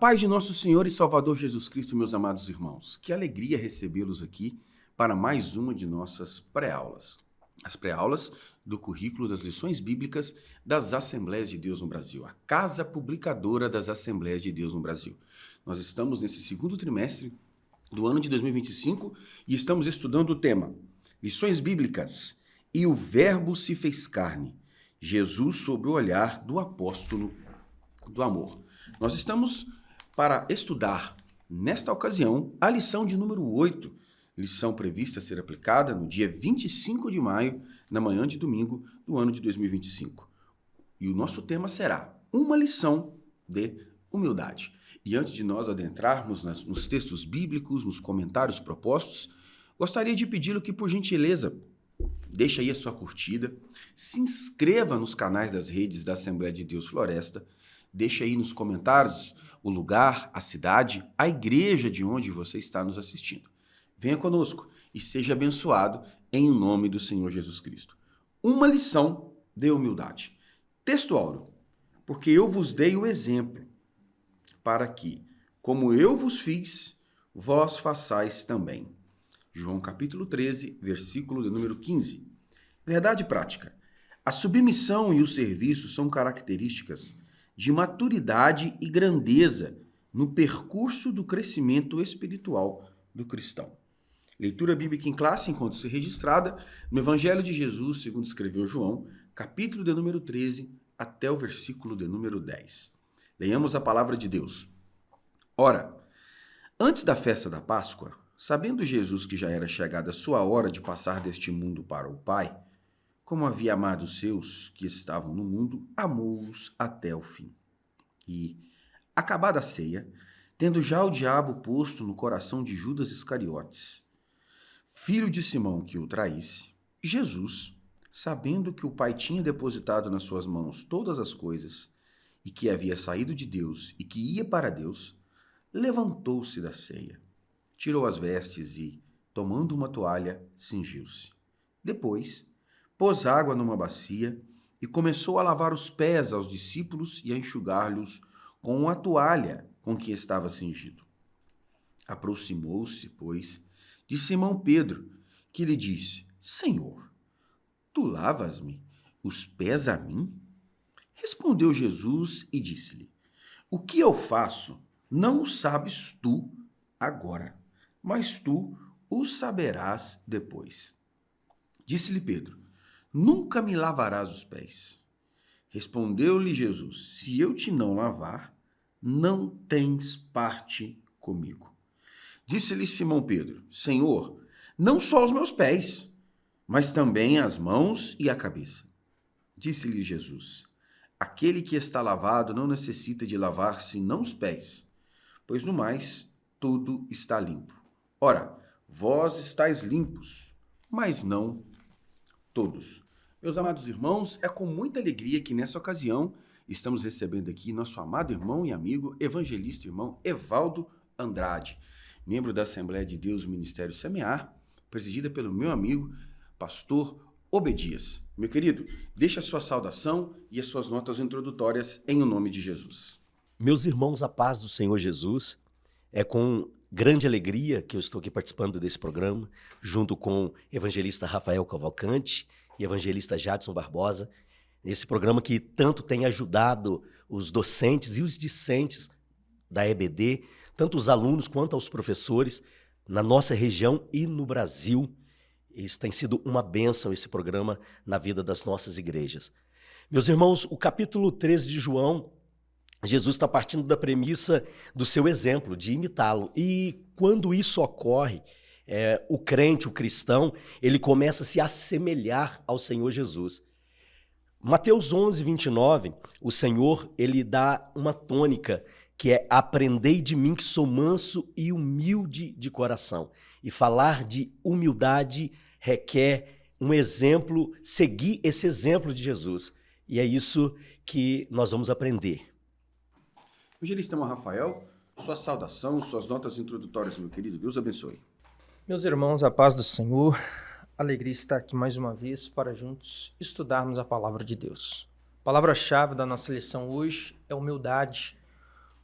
paz de nosso Senhor e Salvador Jesus Cristo, meus amados irmãos. Que alegria recebê-los aqui para mais uma de nossas pré-aulas. As pré-aulas do currículo das lições bíblicas das Assembleias de Deus no Brasil, a Casa Publicadora das Assembleias de Deus no Brasil. Nós estamos nesse segundo trimestre do ano de 2025 e estamos estudando o tema Lições Bíblicas e o Verbo se fez carne, Jesus sob o olhar do apóstolo do amor. Nós estamos para estudar, nesta ocasião, a lição de número 8, lição prevista a ser aplicada no dia 25 de maio, na manhã de domingo do ano de 2025. E o nosso tema será uma lição de humildade. E antes de nós adentrarmos nos textos bíblicos, nos comentários propostos, gostaria de pedi-lo que, por gentileza, deixe aí a sua curtida, se inscreva nos canais das redes da Assembleia de Deus Floresta, deixe aí nos comentários o lugar, a cidade, a igreja de onde você está nos assistindo. Venha conosco e seja abençoado em nome do Senhor Jesus Cristo. Uma lição de humildade. Texto áureo. Porque eu vos dei o exemplo, para que, como eu vos fiz, vós façais também. João capítulo 13, versículo de número 15. Verdade prática. A submissão e o serviço são características de maturidade e grandeza no percurso do crescimento espiritual do cristão. Leitura bíblica em classe encontra-se registrada no Evangelho de Jesus, segundo escreveu João, capítulo de número 13, até o versículo de número 10. Leiamos a palavra de Deus. Ora, antes da festa da Páscoa, sabendo Jesus que já era chegada a sua hora de passar deste mundo para o Pai, como havia amado os seus que estavam no mundo, amou-os até o fim. E, acabada a ceia, tendo já o diabo posto no coração de Judas Iscariotes, filho de Simão que o traísse, Jesus, sabendo que o Pai tinha depositado nas suas mãos todas as coisas, e que havia saído de Deus e que ia para Deus, levantou-se da ceia, tirou as vestes e, tomando uma toalha, cingiu-se. Depois, pôs água numa bacia e começou a lavar os pés aos discípulos e a enxugar-lhes com a toalha com que estava cingido. Aproximou-se, pois, de Simão Pedro, que lhe disse: Senhor, tu lavas-me os pés a mim? Respondeu Jesus e disse-lhe: O que eu faço não o sabes tu agora, mas tu o saberás depois. Disse-lhe Pedro: Nunca me lavarás os pés. Respondeu-lhe Jesus: Se eu te não lavar, não tens parte comigo. Disse-lhe Simão Pedro: Senhor, não só os meus pés, mas também as mãos e a cabeça. Disse-lhe Jesus: Aquele que está lavado não necessita de lavar senão os pés, pois no mais tudo está limpo. Ora, vós estáis limpos, mas não todos. Meus amados irmãos, é com muita alegria que nessa ocasião estamos recebendo aqui nosso amado irmão e amigo, evangelista irmão Evaldo Andrade, membro da Assembleia de Deus Ministério Semear, presidida pelo meu amigo, pastor Obedias. Meu querido, deixa a sua saudação e as suas notas introdutórias em o nome de Jesus. Meus irmãos, a paz do Senhor Jesus, é com grande alegria que eu estou aqui participando desse programa, junto com o evangelista Rafael Cavalcante e evangelista Jadson Barbosa, esse programa que tanto tem ajudado os docentes e os discentes da EBD, tanto os alunos quanto aos professores, na nossa região e no Brasil. Isso tem sido uma bênção, esse programa, na vida das nossas igrejas. Meus irmãos, o capítulo 13 de João, Jesus está partindo da premissa do seu exemplo, de imitá-lo. E quando isso ocorre, o crente, o cristão, ele começa a se assemelhar ao Senhor Jesus. Mateus 11, 29, o Senhor, ele dá uma tônica, que é: aprendei de mim que sou manso e humilde de coração. E falar de humildade requer um exemplo, seguir esse exemplo de Jesus. E é isso que nós vamos aprender. Evangelista Rafael, sua saudação, suas notas introdutórias, meu querido. Deus abençoe. Meus irmãos, a paz do Senhor, alegria estar aqui mais uma vez para juntos estudarmos a palavra de Deus. A palavra-chave da nossa lição hoje é humildade.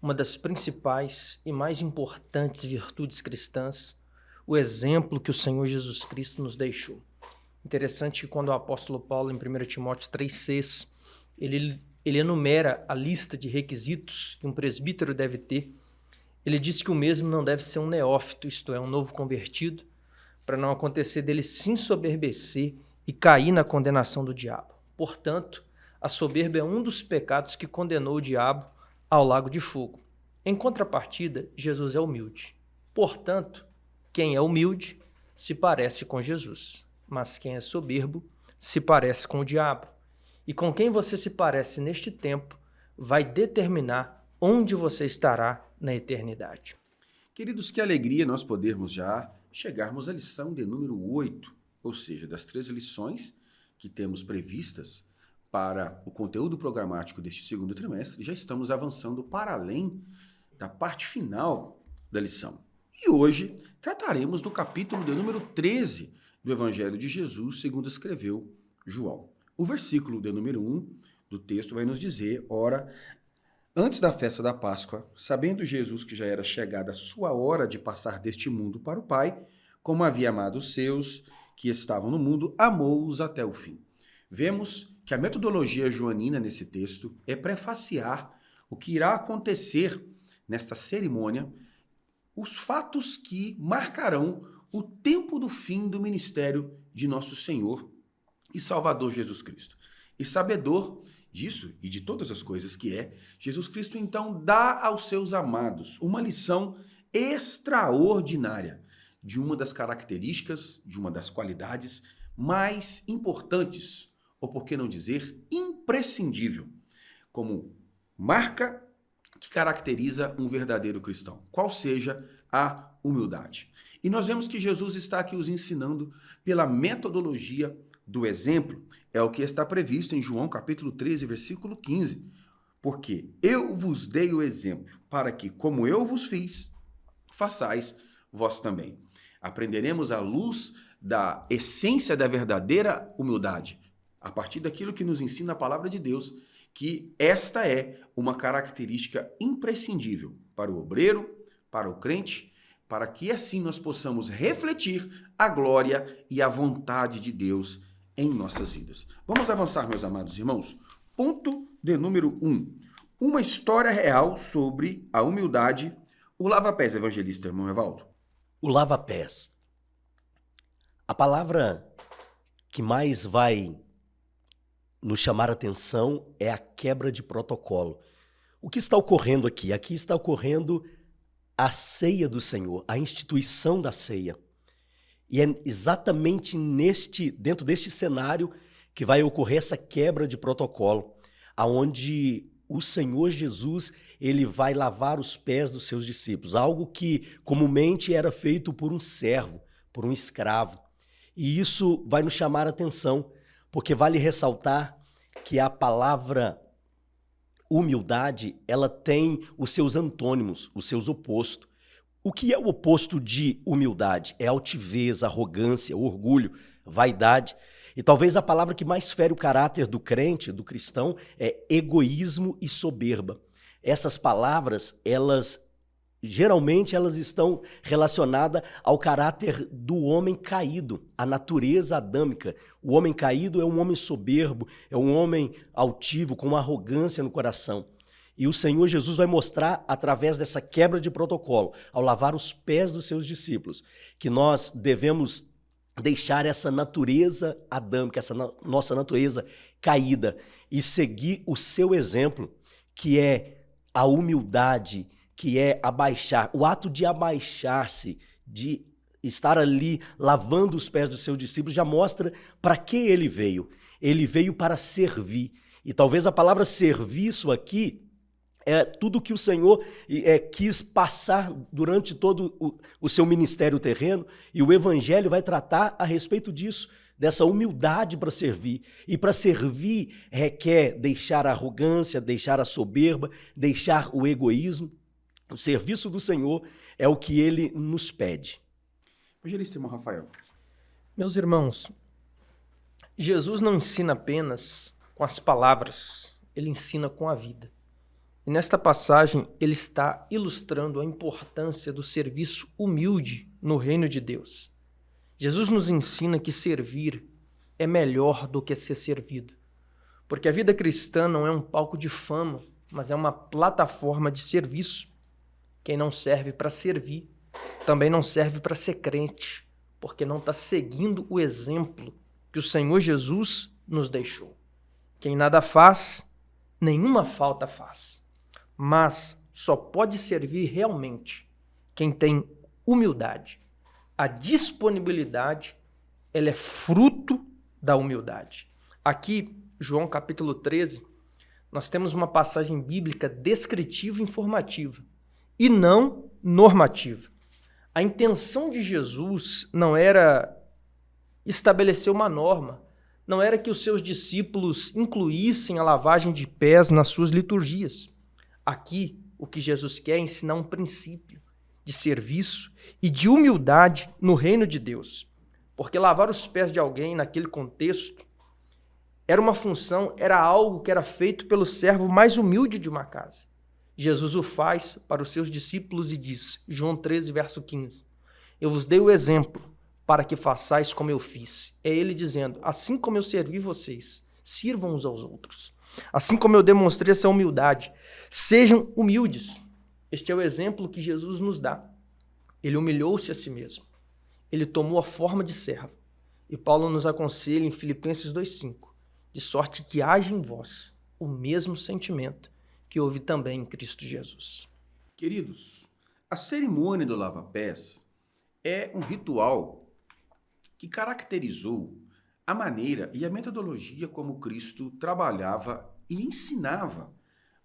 uma das principais e mais importantes virtudes cristãs, o exemplo que o Senhor Jesus Cristo nos deixou. Interessante que quando o apóstolo Paulo, em 1 Timóteo 3,6, ele enumera a lista de requisitos que um presbítero deve ter, ele diz que o mesmo não deve ser um neófito, isto é, um novo convertido, para não acontecer dele se ensoberbecer e cair na condenação do diabo. Portanto, a soberba é um dos pecados que condenou o diabo ao lago de fogo. Em contrapartida, Jesus é humilde. Portanto, quem é humilde se parece com Jesus, mas quem é soberbo se parece com o diabo. E com quem você se parece neste tempo vai determinar onde você estará na eternidade. Queridos, que alegria nós podermos já chegarmos à lição de número 8, ou seja, das 13 lições que temos previstas para o conteúdo programático deste segundo trimestre, já estamos avançando para além da parte final da lição. E hoje trataremos do capítulo de número 13 do Evangelho de Jesus, segundo escreveu João. O versículo de número 1 do texto vai nos dizer: ora, antes da festa da Páscoa, sabendo Jesus que já era chegada a sua hora de passar deste mundo para o Pai, como havia amado os seus que estavam no mundo, amou-os até o fim. Vemos que a metodologia joanina nesse texto é prefaciar o que irá acontecer nesta cerimônia, os fatos que marcarão o tempo do fim do ministério de nosso Senhor e Salvador Jesus Cristo. E sabedor disso e de todas as coisas que é, Jesus Cristo então dá aos seus amados uma lição extraordinária de uma das características, de uma das qualidades mais importantes, ou por que não dizer imprescindível, como marca que caracteriza um verdadeiro cristão, qual seja a humildade. E nós vemos que Jesus está aqui os ensinando pela metodologia do exemplo, é o que está previsto em João capítulo 13, versículo 15. Porque eu vos dei o exemplo, para que, como eu vos fiz, façais vós também. Aprenderemos à luz da essência da verdadeira humildade, a partir daquilo que nos ensina a palavra de Deus, que esta é uma característica imprescindível para o obreiro, para o crente, para que assim nós possamos refletir a glória e a vontade de Deus em nossas vidas. Vamos avançar, meus amados irmãos. Ponto de número 1. Uma história real sobre a humildade. O lava-pés, evangelista, irmão Evaldo. O lava-pés. A palavra que mais vai nos chamar a atenção é a quebra de protocolo. O que está ocorrendo aqui? Aqui está ocorrendo a ceia do Senhor, a instituição da ceia. E é exatamente dentro deste cenário que vai ocorrer essa quebra de protocolo, aonde o Senhor Jesus ele vai lavar os pés dos seus discípulos, algo que comumente era feito por um servo, por um escravo. E isso vai nos chamar a atenção, porque vale ressaltar que a palavra humildade, ela tem os seus antônimos, os seus opostos. O que é o oposto de humildade? É altivez, arrogância, orgulho, vaidade. E talvez a palavra que mais fere o caráter do crente, do cristão, é egoísmo e soberba. Essas palavras, geralmente elas estão relacionadas ao caráter do homem caído, a natureza adâmica. O homem caído é um homem soberbo, é um homem altivo, com uma arrogância no coração. E o Senhor Jesus vai mostrar, através dessa quebra de protocolo, ao lavar os pés dos seus discípulos, que nós devemos deixar essa natureza adâmica, essa nossa natureza caída, e seguir o seu exemplo, que é a humildade, que é abaixar, o ato de abaixar-se, de estar ali lavando os pés dos seus discípulos, já mostra para que ele veio. Ele veio para servir. E talvez a palavra serviço aqui é tudo que o Senhor quis passar durante todo o seu ministério terreno, e o Evangelho vai tratar a respeito disso, dessa humildade para servir. E para servir requer deixar a arrogância, deixar a soberba, deixar o egoísmo. O serviço do Senhor é o que ele nos pede. Evangelista, irmão Rafael. Meus irmãos, Jesus não ensina apenas com as palavras, ele ensina com a vida. E nesta passagem, ele está ilustrando a importância do serviço humilde no reino de Deus. Jesus nos ensina que servir é melhor do que ser servido, porque a vida cristã não é um palco de fama, mas é uma plataforma de serviço. Quem não serve para servir, também não serve para ser crente, porque não está seguindo o exemplo que o Senhor Jesus nos deixou. Quem nada faz, nenhuma falta faz. Mas só pode servir realmente quem tem humildade. A disponibilidade, ela é fruto da humildade. Aqui, João capítulo 13, nós temos uma passagem bíblica descritiva e informativa, e não normativa. A intenção de Jesus não era estabelecer uma norma, não era que os seus discípulos incluíssem a lavagem de pés nas suas liturgias. Aqui, o que Jesus quer é ensinar um princípio de serviço e de humildade no reino de Deus. Porque lavar os pés de alguém naquele contexto era uma função, era algo que era feito pelo servo mais humilde de uma casa. Jesus o faz para os seus discípulos e diz, João 13, verso 15, eu vos dei o exemplo para que façais como eu fiz. É ele dizendo, assim como eu servi vocês, sirvam uns aos outros. Assim como eu demonstrei essa humildade, sejam humildes. Este é o exemplo que Jesus nos dá. Ele humilhou-se a si mesmo. Ele tomou a forma de servo. E Paulo nos aconselha em Filipenses 2,5, de sorte que haja em vós o mesmo sentimento que houve também em Cristo Jesus. Queridos, a cerimônia do lava-pés é um ritual que caracterizou a maneira e a metodologia como Cristo trabalhava e ensinava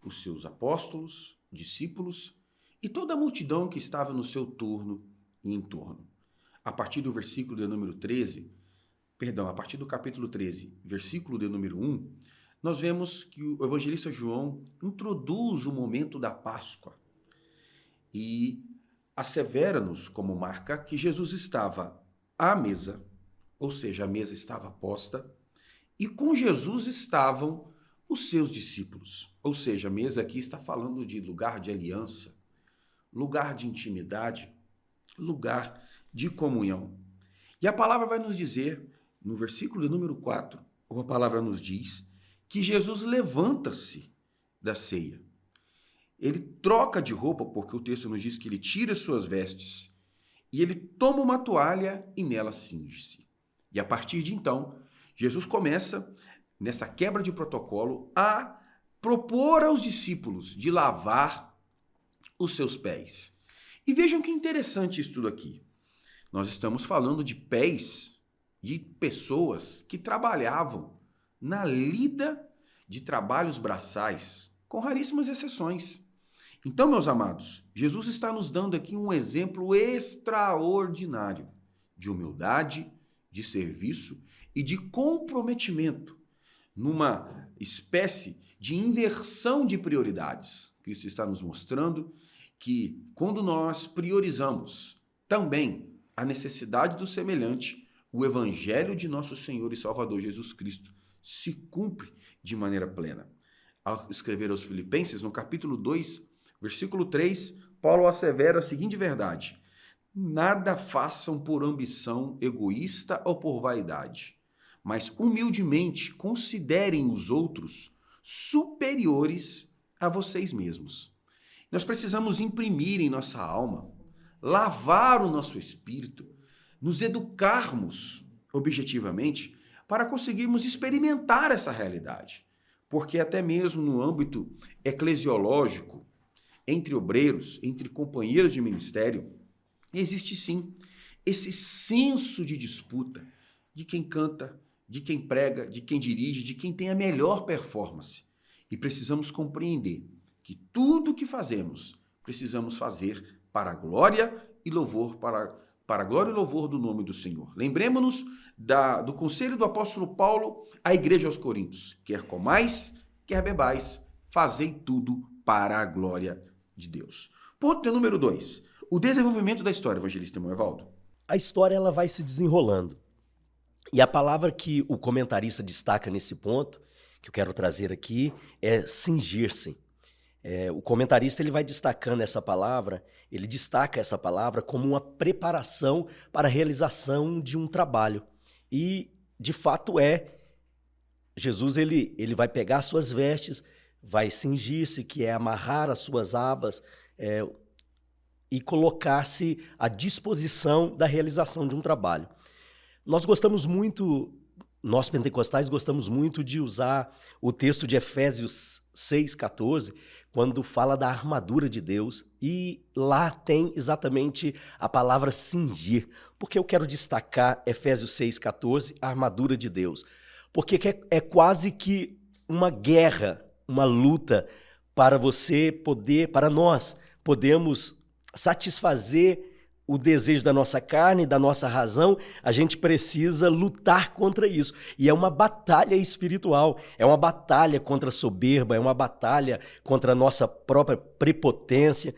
os seus apóstolos, discípulos e toda a multidão que estava no seu turno e entorno. A partir do versículo de número 13, a partir do capítulo 13, versículo de número 1, nós vemos que o evangelista João introduz o momento da Páscoa e assevera-nos como marca que Jesus estava à mesa, ou seja, a mesa estava posta, e com Jesus estavam os seus discípulos. Ou seja, a mesa aqui está falando de lugar de aliança, lugar de intimidade, lugar de comunhão. E a palavra vai nos dizer, no versículo de número 4, a palavra nos diz que Jesus levanta-se da ceia. Ele troca de roupa, porque o texto nos diz que ele tira suas vestes, e ele toma uma toalha e nela cinge-se. E a partir de então, Jesus começa, nessa quebra de protocolo, a propor aos discípulos de lavar os seus pés. E vejam que interessante isso tudo aqui. Nós estamos falando de pés de pessoas que trabalhavam na lida de trabalhos braçais, com raríssimas exceções. Então, meus amados, Jesus está nos dando aqui um exemplo extraordinário de humildade, de serviço e de comprometimento numa espécie de inversão de prioridades. Cristo está nos mostrando que quando nós priorizamos também a necessidade do semelhante, o evangelho de nosso Senhor e Salvador Jesus Cristo se cumpre de maneira plena. Ao escrever aos Filipenses, no capítulo 2, versículo 3, Paulo assevera a seguinte verdade: nada façam por ambição egoísta ou por vaidade, mas humildemente considerem os outros superiores a vocês mesmos. Nós precisamos imprimir em nossa alma, lavar o nosso espírito, nos educarmos objetivamente para conseguirmos experimentar essa realidade. Porque até mesmo no âmbito eclesiológico, entre obreiros, entre companheiros de ministério, existe sim esse senso de disputa de quem canta, de quem prega, de quem dirige, de quem tem a melhor performance. E precisamos compreender que tudo o que fazemos, precisamos fazer para a glória e louvor, para a glória e louvor do nome do Senhor. Lembremos-nos do conselho do apóstolo Paulo à igreja aos Coríntios: quer comais, quer bebais, fazei tudo para a glória de Deus. Ponto de número 2. O desenvolvimento da história, evangelista Evaldo. A história ela vai se desenrolando. E a palavra que o comentarista destaca nesse ponto, que eu quero trazer aqui, é cingir-se. O comentarista ele vai destacando essa palavra, ele destaca essa palavra como uma preparação para a realização de um trabalho. E, de fato, Jesus ele vai pegar suas vestes, vai cingir-se, que é amarrar as suas abas, e colocar-se à disposição da realização de um trabalho. Nós pentecostais gostamos muito de usar o texto de Efésios 6,14, quando fala da armadura de Deus, e lá tem exatamente a palavra cingir. Por que eu quero destacar Efésios 6,14, a armadura de Deus? Porque é quase que uma guerra, uma luta para nós podermos satisfazer o desejo da nossa carne, da nossa razão. A gente precisa lutar contra isso. E é uma batalha espiritual, é uma batalha contra a soberba, é uma batalha contra a nossa própria prepotência.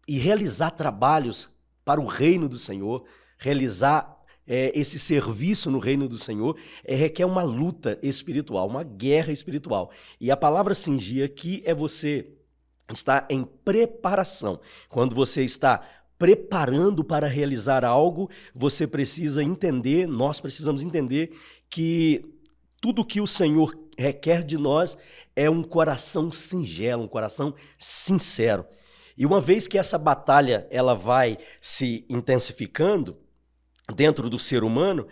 E realizar trabalhos para o reino do Senhor, realizar esse serviço no reino do Senhor, requer uma luta espiritual, uma guerra espiritual. E a palavra cingir aqui é você estar em preparação. Quando você está preparando para realizar algo, você precisa entender, nós precisamos entender que tudo que o Senhor requer de nós é um coração singelo, um coração sincero. E uma vez que essa batalha ela vai se intensificando dentro do ser humano,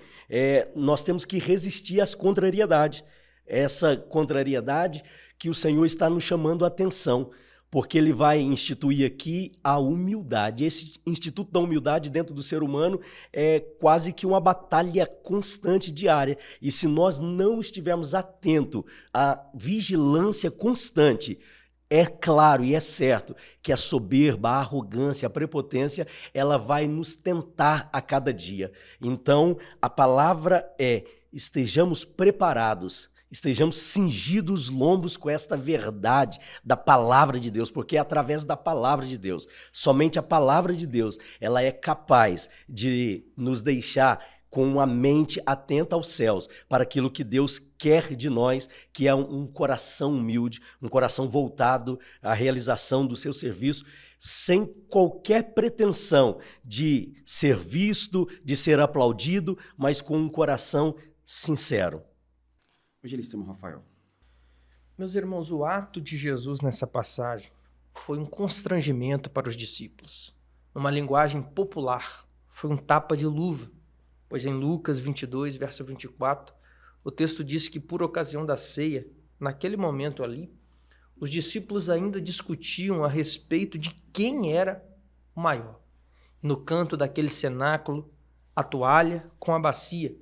nós temos que resistir às contrariedades. Essa contrariedade que o Senhor está nos chamando a atenção, porque ele vai instituir aqui a humildade. Esse instituto da humildade dentro do ser humano é quase que uma batalha constante, diária. E se nós não estivermos atentos à vigilância constante, é claro e é certo que a soberba, a arrogância, a prepotência, ela vai nos tentar a cada dia. Então, a palavra estejamos preparados, estejamos cingidos os lombos com esta verdade da palavra de Deus, porque é através da palavra de Deus, somente a palavra de Deus, ela é capaz de nos deixar com a mente atenta aos céus, para aquilo que Deus quer de nós, que é um coração humilde, um coração voltado à realização do seu serviço, sem qualquer pretensão de ser visto, de ser aplaudido, mas com um coração sincero. Evangelista Rafael. Meus irmãos, o ato de Jesus nessa passagem foi um constrangimento para os discípulos. Numa linguagem popular, foi um tapa de luva. Pois em Lucas 22, verso 24, o texto diz que por ocasião da ceia, naquele momento ali, os discípulos ainda discutiam a respeito de quem era o maior. No canto daquele cenáculo, a toalha com a bacia.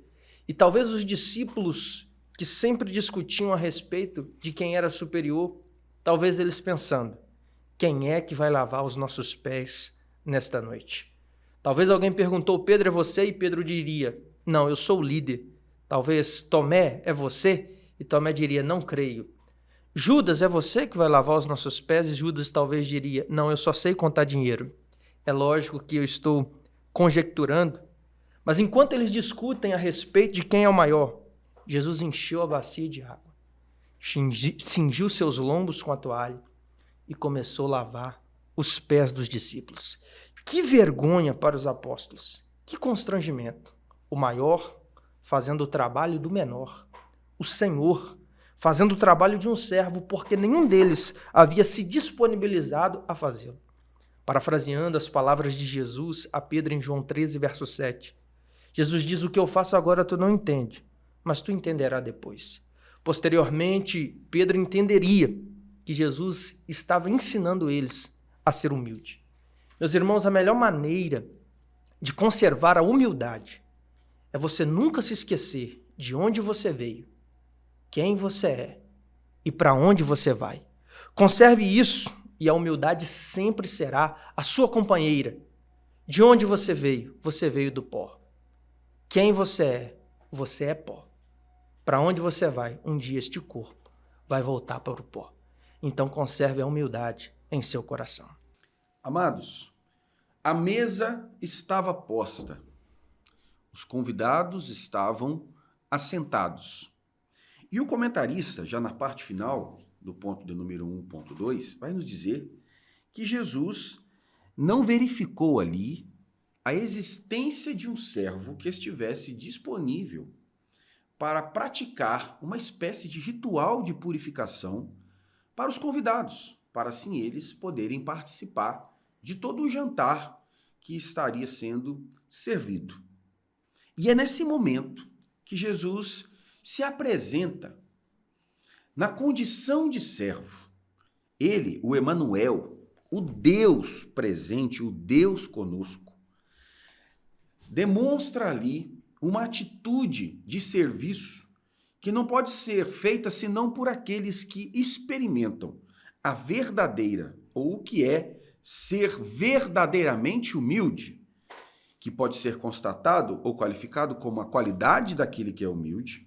E talvez os discípulos que sempre discutiam a respeito de quem era superior, talvez eles pensando, quem é que vai lavar os nossos pés nesta noite? Talvez alguém perguntou, Pedro, é você? E Pedro diria, não, eu sou o líder. Talvez Tomé, é você? E Tomé diria, não creio. Judas, é você que vai lavar os nossos pés? E Judas talvez diria, não, eu só sei contar dinheiro. É lógico que eu estou conjecturando, mas enquanto eles discutem a respeito de quem é o maior, Jesus encheu a bacia de água, cingiu seus lombos com a toalha e começou a lavar os pés dos discípulos. Que vergonha para os apóstolos, que constrangimento. O maior fazendo o trabalho do menor, o Senhor fazendo o trabalho de um servo, porque nenhum deles havia se disponibilizado a fazê-lo. Parafraseando as palavras de Jesus a Pedro em João 13, verso 7, Jesus diz, o que eu faço agora tu não entende, mas tu entenderás depois. Posteriormente, Pedro entenderia que Jesus estava ensinando eles a ser humilde. Meus irmãos, a melhor maneira de conservar a humildade é você nunca se esquecer de onde você veio, quem você é e para onde você vai. Conserve isso e a humildade sempre será a sua companheira. De onde você veio do pó. Quem você é pó. Para onde você vai, um dia este corpo vai voltar para o pó. Então conserve a humildade em seu coração. Amados, a mesa estava posta. Os convidados estavam assentados. E o comentarista, já na parte final do ponto de número 1.2, vai nos dizer que Jesus não verificou ali a existência de um servo que estivesse disponível para praticar uma espécie de ritual de purificação para os convidados, para assim eles poderem participar de todo o jantar que estaria sendo servido. E é nesse momento que Jesus se apresenta na condição de servo. Ele, o Emanuel, o Deus presente, o Deus conosco, demonstra ali uma atitude de serviço que não pode ser feita senão por aqueles que experimentam a verdadeira, ou o que é ser verdadeiramente humilde, que pode ser constatado ou qualificado como a qualidade daquele que é humilde,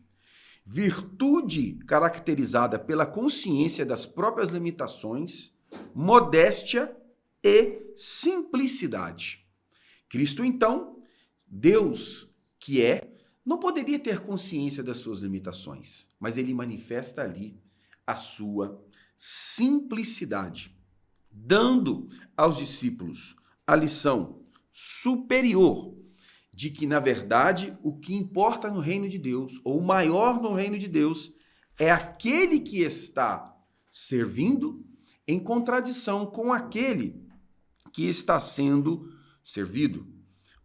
virtude caracterizada pela consciência das próprias limitações, modéstia e simplicidade. Cristo, então, Deus que não poderia ter consciência das suas limitações, mas ele manifesta ali a sua simplicidade, dando aos discípulos a lição superior de que, na verdade, o que importa no reino de Deus, ou o maior no reino de Deus, é aquele que está servindo em contradição com aquele que está sendo servido.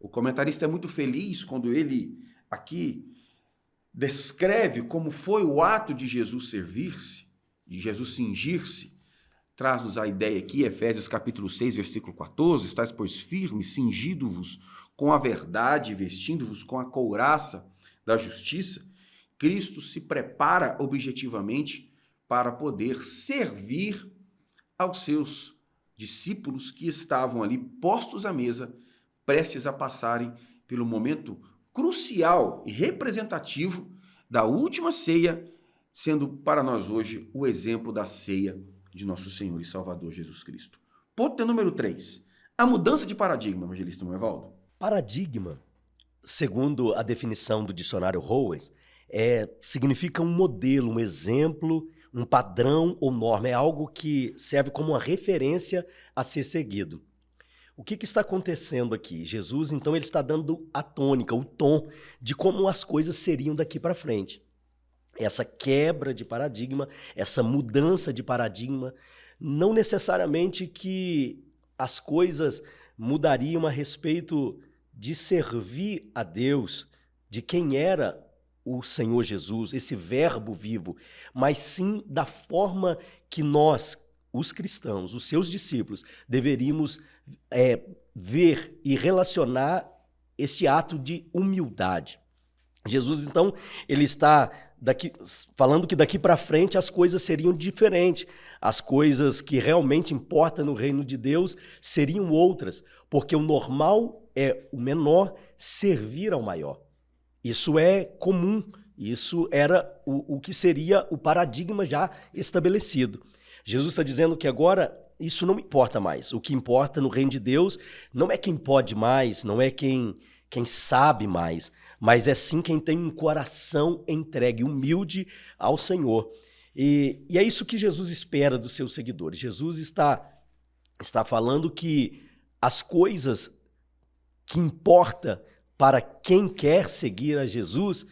O comentarista é muito feliz quando ele aqui descreve como foi o ato de Jesus servir-se, de Jesus cingir-se. Traz-nos a ideia aqui, Efésios capítulo 6, versículo 14, estáis, pois, firmes, cingindo-vos com a verdade, vestindo-vos com a couraça da justiça. Cristo se prepara objetivamente para poder servir aos seus discípulos que estavam ali postos à mesa, prestes a passarem pelo momento crucial e representativo da última ceia, sendo para nós hoje o exemplo da ceia de nosso Senhor e Salvador Jesus Cristo. Ponto de número 3. A mudança de paradigma, evangelista Evaldo. Paradigma, segundo a definição do dicionário Howes, significa um modelo, um exemplo, um padrão ou norma. É algo que serve como uma referência a ser seguido. O que está acontecendo aqui? Jesus, então, ele está dando a tônica, o tom de como as coisas seriam daqui para frente. Essa quebra de paradigma, essa mudança de paradigma, não necessariamente que as coisas mudariam a respeito de servir a Deus, de quem era o Senhor Jesus, esse verbo vivo, mas sim da forma que nós, os cristãos, os seus discípulos, deveríamos ver e relacionar este ato de humildade. Jesus, então, ele está falando que daqui para frente as coisas seriam diferentes. As coisas que realmente importam no reino de Deus seriam outras, porque o normal é o menor servir ao maior. Isso é comum, isso era o que seria o paradigma já estabelecido. Jesus está dizendo que agora isso não importa mais. O que importa no reino de Deus não é quem pode mais, não é quem sabe mais, mas é sim quem tem um coração entregue, humilde ao Senhor. E é isso que Jesus espera dos seus seguidores. Jesus está falando que as coisas que importam para quem quer seguir a Jesus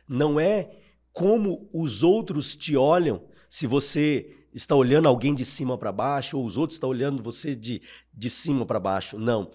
não é como os outros te olham, se você está olhando alguém de cima para baixo ou os outros estão olhando você de cima para baixo. Não.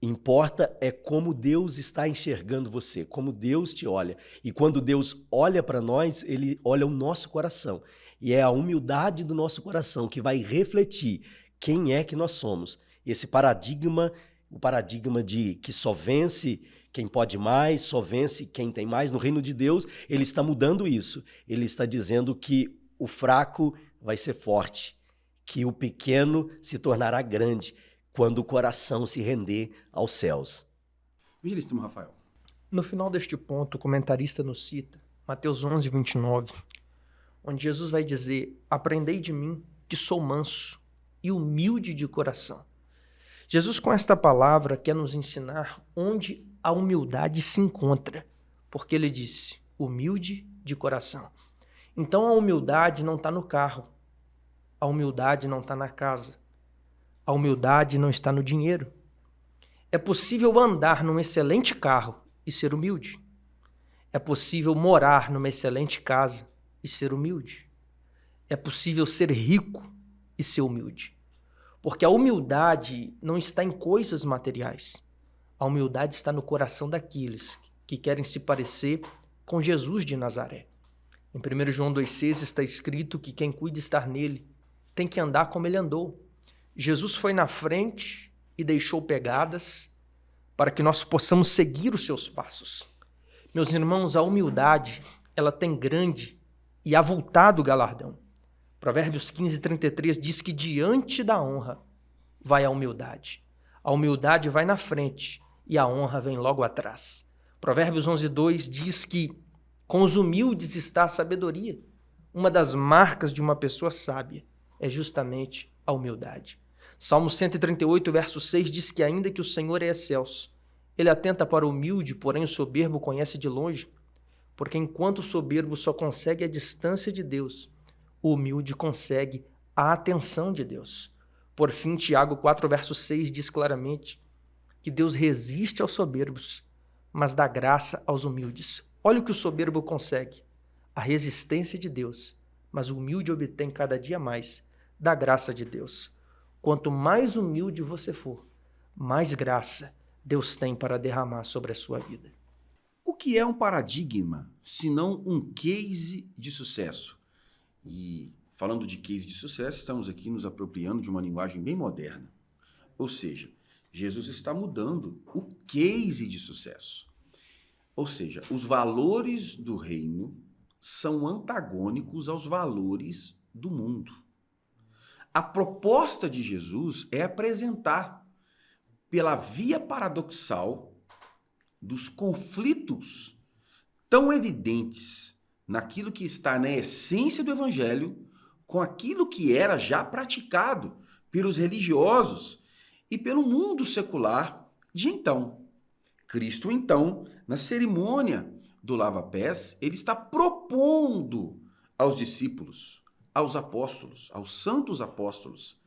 Importa é como Deus está enxergando você, como Deus te olha. E quando Deus olha para nós, ele olha o nosso coração. E é a humildade do nosso coração que vai refletir quem é que nós somos. Esse paradigma, o paradigma de que só vence quem pode mais, só vence quem tem mais, no reino de Deus, ele está mudando isso. Ele está dizendo que o fraco vai ser forte, que o pequeno se tornará grande quando o coração se render aos céus. Evangelista Rafael. No final deste ponto, o comentarista nos cita Mateus 11, 29, onde Jesus vai dizer: aprendei de mim, que sou manso e humilde de coração. Jesus, com esta palavra, quer nos ensinar onde a humildade se encontra, porque ele disse, humilde de coração. Então a humildade não está no carro, a humildade não está na casa, a humildade não está no dinheiro. É possível andar num excelente carro e ser humilde. É possível morar numa excelente casa e ser humilde. É possível ser rico e ser humilde. Porque a humildade não está em coisas materiais. A humildade está no coração daqueles que querem se parecer com Jesus de Nazaré. Em 1 João 2,6 está escrito que quem cuida estar nele tem que andar como ele andou. Jesus foi na frente e deixou pegadas para que nós possamos seguir os seus passos. Meus irmãos, a humildade, ela tem grande e avultado galardão. Provérbios 15:33 diz que diante da honra vai a humildade. A humildade vai na frente e a honra vem logo atrás. Provérbios 11:2 diz que com os humildes está a sabedoria. Uma das marcas de uma pessoa sábia é justamente a humildade. Salmo 138, verso 6 diz que ainda que o Senhor é excelso, ele atenta para o humilde, porém o soberbo conhece de longe. Porque enquanto o soberbo só consegue a distância de Deus, o humilde consegue a atenção de Deus. Por fim, Tiago 4, verso 6 diz claramente que Deus resiste aos soberbos, mas dá graça aos humildes. Olha o que o soberbo consegue, a resistência de Deus, mas o humilde obtém cada dia mais da graça de Deus. Quanto mais humilde você for, mais graça Deus tem para derramar sobre a sua vida. O que é um paradigma, se não um case de sucesso? E falando de case de sucesso, estamos aqui nos apropriando de uma linguagem bem moderna. Ou seja, Jesus está mudando o case de sucesso. Ou seja, os valores do reino são antagônicos aos valores do mundo. A proposta de Jesus é apresentar, pela via paradoxal dos conflitos tão evidentes naquilo que está na essência do evangelho, com aquilo que era já praticado pelos religiosos e pelo mundo secular de então. Cristo, então, na cerimônia do lava-pés, ele está propondo aos discípulos, aos apóstolos, aos santos apóstolos.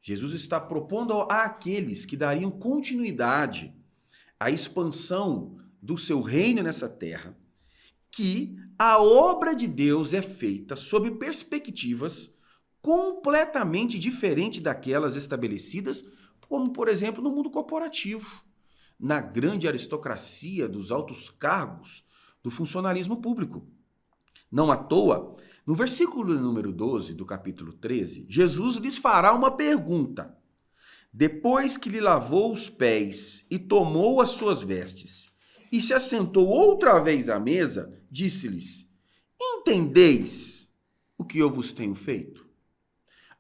Jesus está propondo àqueles que dariam continuidade à expansão do seu reino nessa terra, que a obra de Deus é feita sob perspectivas completamente diferentes daquelas estabelecidas, como, por exemplo, no mundo corporativo, na grande aristocracia dos altos cargos do funcionalismo público. Não à toa, no versículo número 12 do capítulo 13, Jesus lhes fará uma pergunta. Depois que lhe lavou os pés e tomou as suas vestes, e se assentou outra vez à mesa, disse-lhes: Entendeis o que eu vos tenho feito?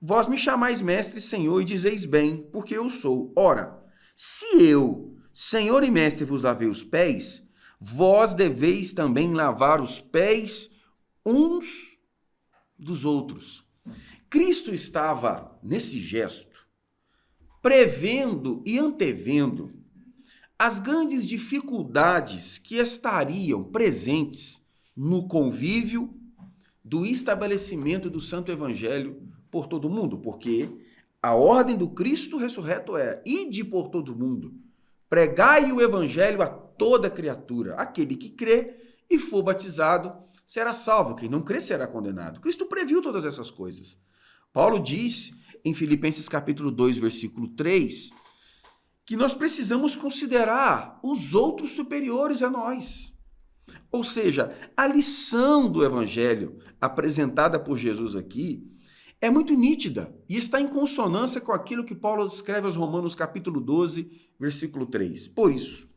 Vós me chamais mestre e senhor e dizeis bem, porque eu sou. Ora, se eu, senhor e mestre, vos lavei os pés, vós deveis também lavar os pés uns dos outros. Cristo estava, nesse gesto, prevendo e antevendo as grandes dificuldades que estariam presentes no convívio do estabelecimento do Santo Evangelho por todo o mundo, porque a ordem do Cristo ressurreto é: ide por todo o mundo, pregai o Evangelho a toda criatura. Aquele que crê e for batizado será salvo, quem não crê será condenado. Cristo previu todas essas coisas. Paulo diz em Filipenses capítulo 2, versículo 3, que nós precisamos considerar os outros superiores a nós. Ou seja, a lição do Evangelho apresentada por Jesus aqui é muito nítida e está em consonância com aquilo que Paulo escreve aos Romanos capítulo 12, versículo 3. Por isso,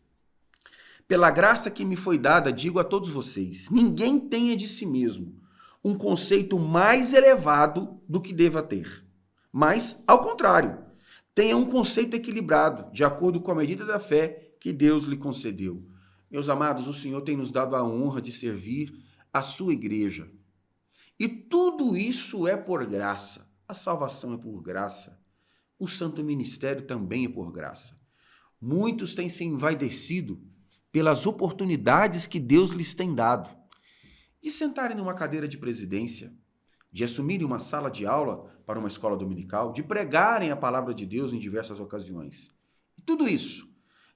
pela graça que me foi dada, digo a todos vocês, ninguém tenha de si mesmo um conceito mais elevado do que deva ter. Mas, ao contrário, tenha um conceito equilibrado, de acordo com a medida da fé que Deus lhe concedeu. Meus amados, o Senhor tem nos dado a honra de servir a sua igreja. E tudo isso é por graça. A salvação é por graça. O santo ministério também é por graça. Muitos têm se envaidecido pelas oportunidades que Deus lhes tem dado. de sentarem numa cadeira de presidência, de assumirem uma sala de aula para uma escola dominical, de pregarem a palavra de Deus em diversas ocasiões. E tudo isso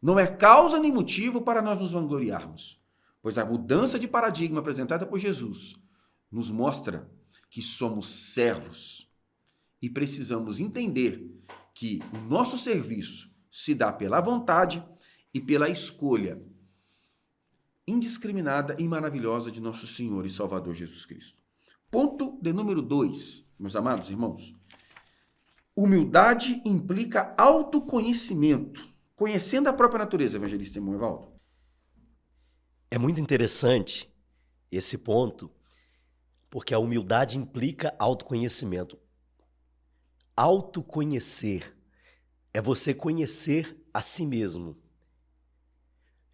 não é causa nem motivo para nós nos vangloriarmos, pois a mudança de paradigma apresentada por Jesus nos mostra que somos servos e precisamos entender que o nosso serviço se dá pela vontade e pela escolha indiscriminada e maravilhosa de nosso Senhor e Salvador Jesus Cristo. Ponto de número 2, meus amados irmãos. Humildade implica autoconhecimento. Conhecendo a própria natureza, evangelista irmão Evaldo. É muito interessante esse ponto, porque a humildade implica autoconhecimento. Autoconhecer é você conhecer a si mesmo.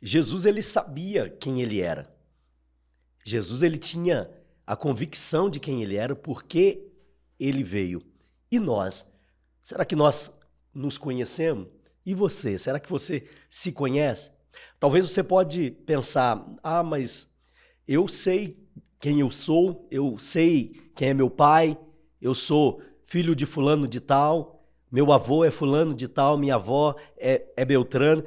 Jesus, ele sabia quem ele era. Jesus, ele tinha a convicção de quem ele era, porque ele veio. E nós? Será que nós nos conhecemos? E você? Será que você se conhece? Talvez você pode pensar, mas eu sei quem eu sou, eu sei quem é meu pai, eu sou filho de fulano de tal, meu avô é fulano de tal, minha avó é Beltrano.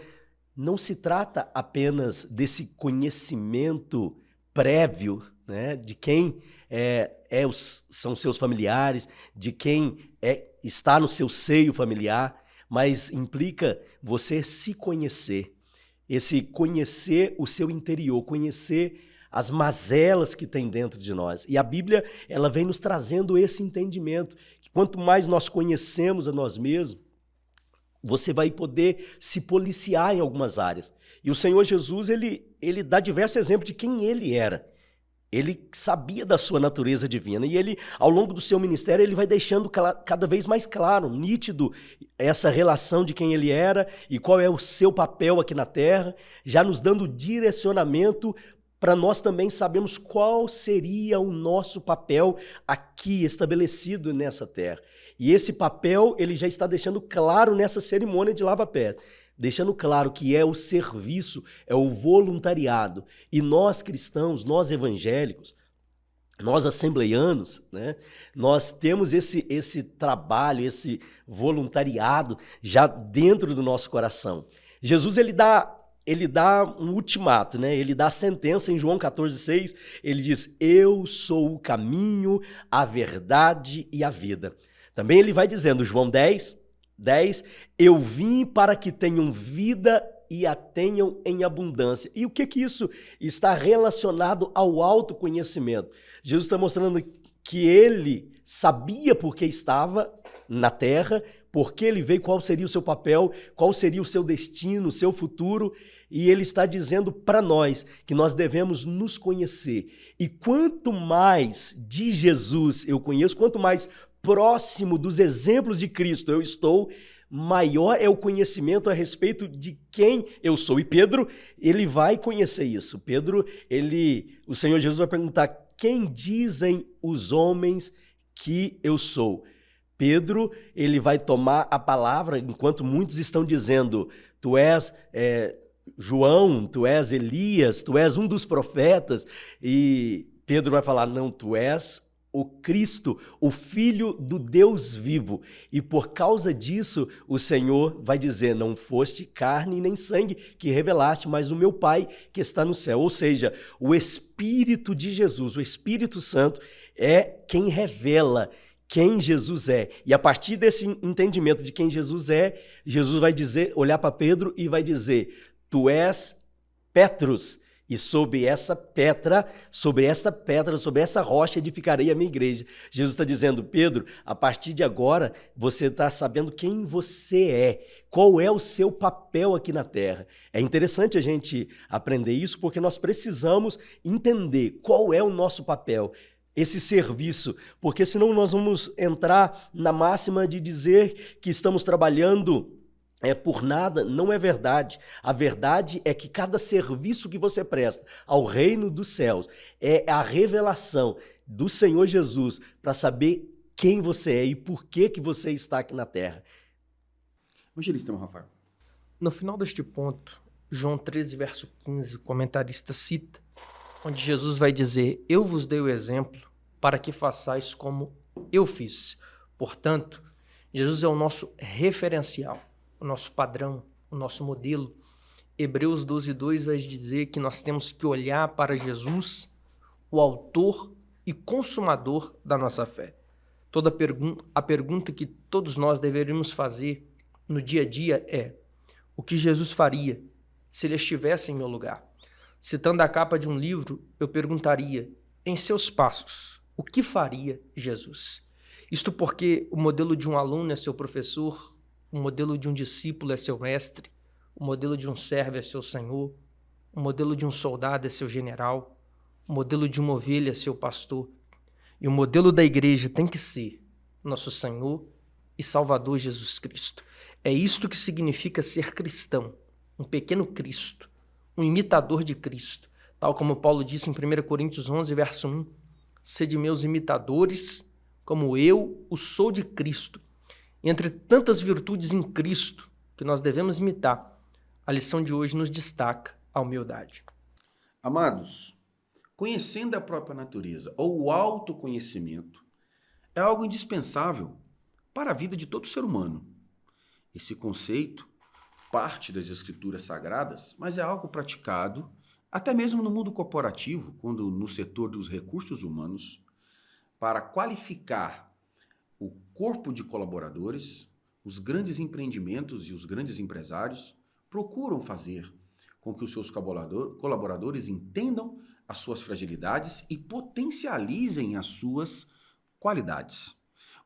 Não se trata apenas desse conhecimento prévio, né, de quem são seus familiares, de quem está no seu seio familiar, mas implica você se conhecer, esse conhecer o seu interior, conhecer as mazelas que tem dentro de nós. E a Bíblia, ela vem nos trazendo esse entendimento, que quanto mais nós conhecemos a nós mesmos, você vai poder se policiar em algumas áreas. E o Senhor Jesus, ele dá diversos exemplos de quem ele era. Ele sabia da sua natureza divina e ele, ao longo do seu ministério, ele vai deixando cada vez mais claro, nítido, essa relação de quem ele era e qual é o seu papel aqui na terra, já nos dando direcionamento para nós também sabermos qual seria o nosso papel aqui estabelecido nessa terra. E esse papel ele já está deixando claro nessa cerimônia de lava-pés, deixando claro que é o serviço, é o voluntariado. E nós cristãos, nós evangélicos, nós assembleianos, né, nós temos esse trabalho, esse voluntariado já dentro do nosso coração. Jesus, ele dá um ultimato, né? Ele dá a sentença em João 14,6, ele diz, eu sou o caminho, a verdade e a vida. Também ele vai dizendo, João 10, eu vim para que tenham vida e a tenham em abundância. E o que isso está relacionado ao autoconhecimento? Jesus está mostrando que ele sabia por que estava na terra, por que ele veio, qual seria o seu papel, qual seria o seu destino, o seu futuro, e ele está dizendo para nós que nós devemos nos conhecer. E quanto mais de Jesus eu conheço, quanto mais próximo dos exemplos de Cristo eu estou, maior é o conhecimento a respeito de quem eu sou. E Pedro, ele vai conhecer isso. Pedro, o Senhor Jesus vai perguntar, quem dizem os homens que eu sou? Pedro, ele vai tomar a palavra, enquanto muitos estão dizendo, tu és João, tu és Elias, tu és um dos profetas, e Pedro vai falar, não, tu és o Cristo, o Filho do Deus vivo. E por causa disso, o Senhor vai dizer, não foste carne nem sangue que revelaste, mas o meu Pai que está no céu. Ou seja, o Espírito de Jesus, o Espírito Santo, é quem revela quem Jesus é. E a partir desse entendimento de quem Jesus é, Jesus vai dizer, olhar para Pedro e vai dizer, tu és Petrus, e sobre essa pedra, sobre essa rocha edificarei a minha igreja. Jesus está dizendo, Pedro, a partir de agora, você está sabendo quem você é, qual é o seu papel aqui na terra. É interessante a gente aprender isso, porque nós precisamos entender qual é o nosso papel, esse serviço, porque senão nós vamos entrar na máxima de dizer que estamos trabalhando por nada. Não é verdade. A verdade é que cada serviço que você presta ao reino dos céus é a revelação do Senhor Jesus para saber quem você é e por que você está aqui na terra. Evangelista Rafael. No final deste ponto, João 13, verso 15, o comentarista cita, onde Jesus vai dizer: eu vos dei o exemplo para que façais como eu fiz. Portanto, Jesus é o nosso referencial, o nosso padrão, o nosso modelo. Hebreus 12:2 vai dizer que nós temos que olhar para Jesus, o autor e consumador da nossa fé. A pergunta que todos nós deveríamos fazer no dia a dia é: o que Jesus faria se ele estivesse em meu lugar? Citando a capa de um livro, eu perguntaria: em seus passos, o que faria Jesus? Isto porque o modelo de um aluno é seu professor, o modelo de um discípulo é seu mestre, o modelo de um servo é seu senhor, o modelo de um soldado é seu general, o modelo de uma ovelha é seu pastor. E o modelo da igreja tem que ser nosso Senhor e Salvador Jesus Cristo. É isto que significa ser cristão, um pequeno Cristo, um imitador de Cristo. Tal como Paulo disse em 1 Coríntios 11, verso 1, sede meus imitadores, como eu o sou de Cristo. Entre tantas virtudes em Cristo que nós devemos imitar, a lição de hoje nos destaca a humildade. Amados, conhecendo a própria natureza ou o autoconhecimento é algo indispensável para a vida de todo ser humano. Esse conceito parte das escrituras sagradas, mas é algo praticado até mesmo no mundo corporativo, quando no setor dos recursos humanos, para qualificar o corpo de colaboradores, os grandes empreendimentos e os grandes empresários procuram fazer com que os seus colaboradores entendam as suas fragilidades e potencializem as suas qualidades.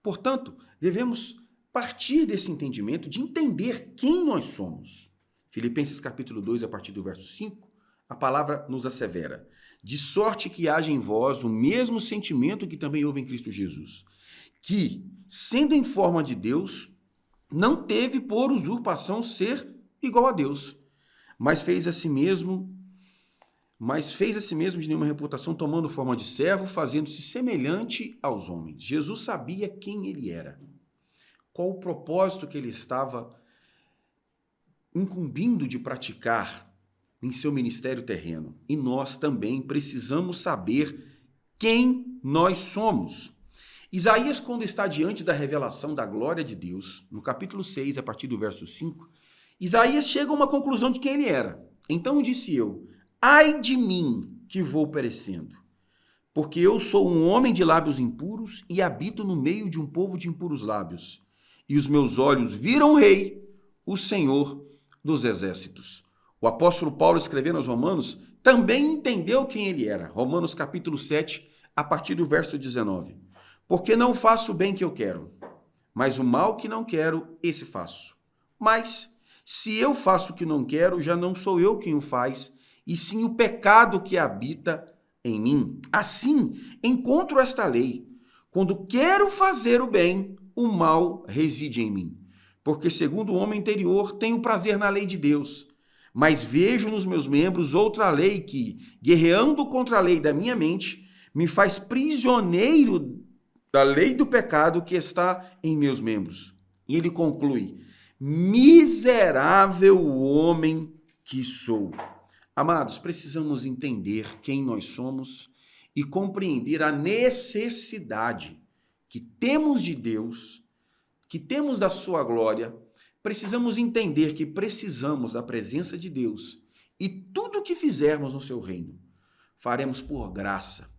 Portanto, devemos partir desse entendimento de entender quem nós somos. Filipenses capítulo 2, a partir do verso 5, a palavra nos assevera: de sorte que haja em vós o mesmo sentimento que também houve em Cristo Jesus, que, sendo em forma de Deus, não teve por usurpação ser igual a Deus, mas fez a si mesmo de nenhuma reputação, tomando forma de servo, fazendo-se semelhante aos homens. Jesus sabia quem ele era, qual o propósito que ele estava incumbindo de praticar em seu ministério terreno. E nós também precisamos saber quem nós somos. Isaías, quando está diante da revelação da glória de Deus, no capítulo 6, a partir do verso 5, Isaías chega a uma conclusão de quem ele era. Então disse eu: ai de mim, que vou perecendo, porque eu sou um homem de lábios impuros e habito no meio de um povo de impuros lábios. E os meus olhos viram o Rei, o Senhor dos exércitos. O apóstolo Paulo, escrevendo aos Romanos, também entendeu quem ele era. Romanos capítulo 7, a partir do verso 19. Porque não faço o bem que eu quero, mas o mal que não quero, esse faço. Mas, se eu faço o que não quero, já não sou eu quem o faz, e sim o pecado que habita em mim. Assim, encontro esta lei: quando quero fazer o bem, o mal reside em mim. Porque, segundo o homem interior, tenho prazer na lei de Deus, mas vejo nos meus membros outra lei que, guerreando contra a lei da minha mente, me faz prisioneiro da lei do pecado que está em meus membros. E ele conclui: miserável homem que sou. Amados, precisamos entender quem nós somos e compreender a necessidade que temos de Deus, que temos da sua glória. Precisamos entender que precisamos da presença de Deus e tudo o que fizermos no seu reino, faremos por graça,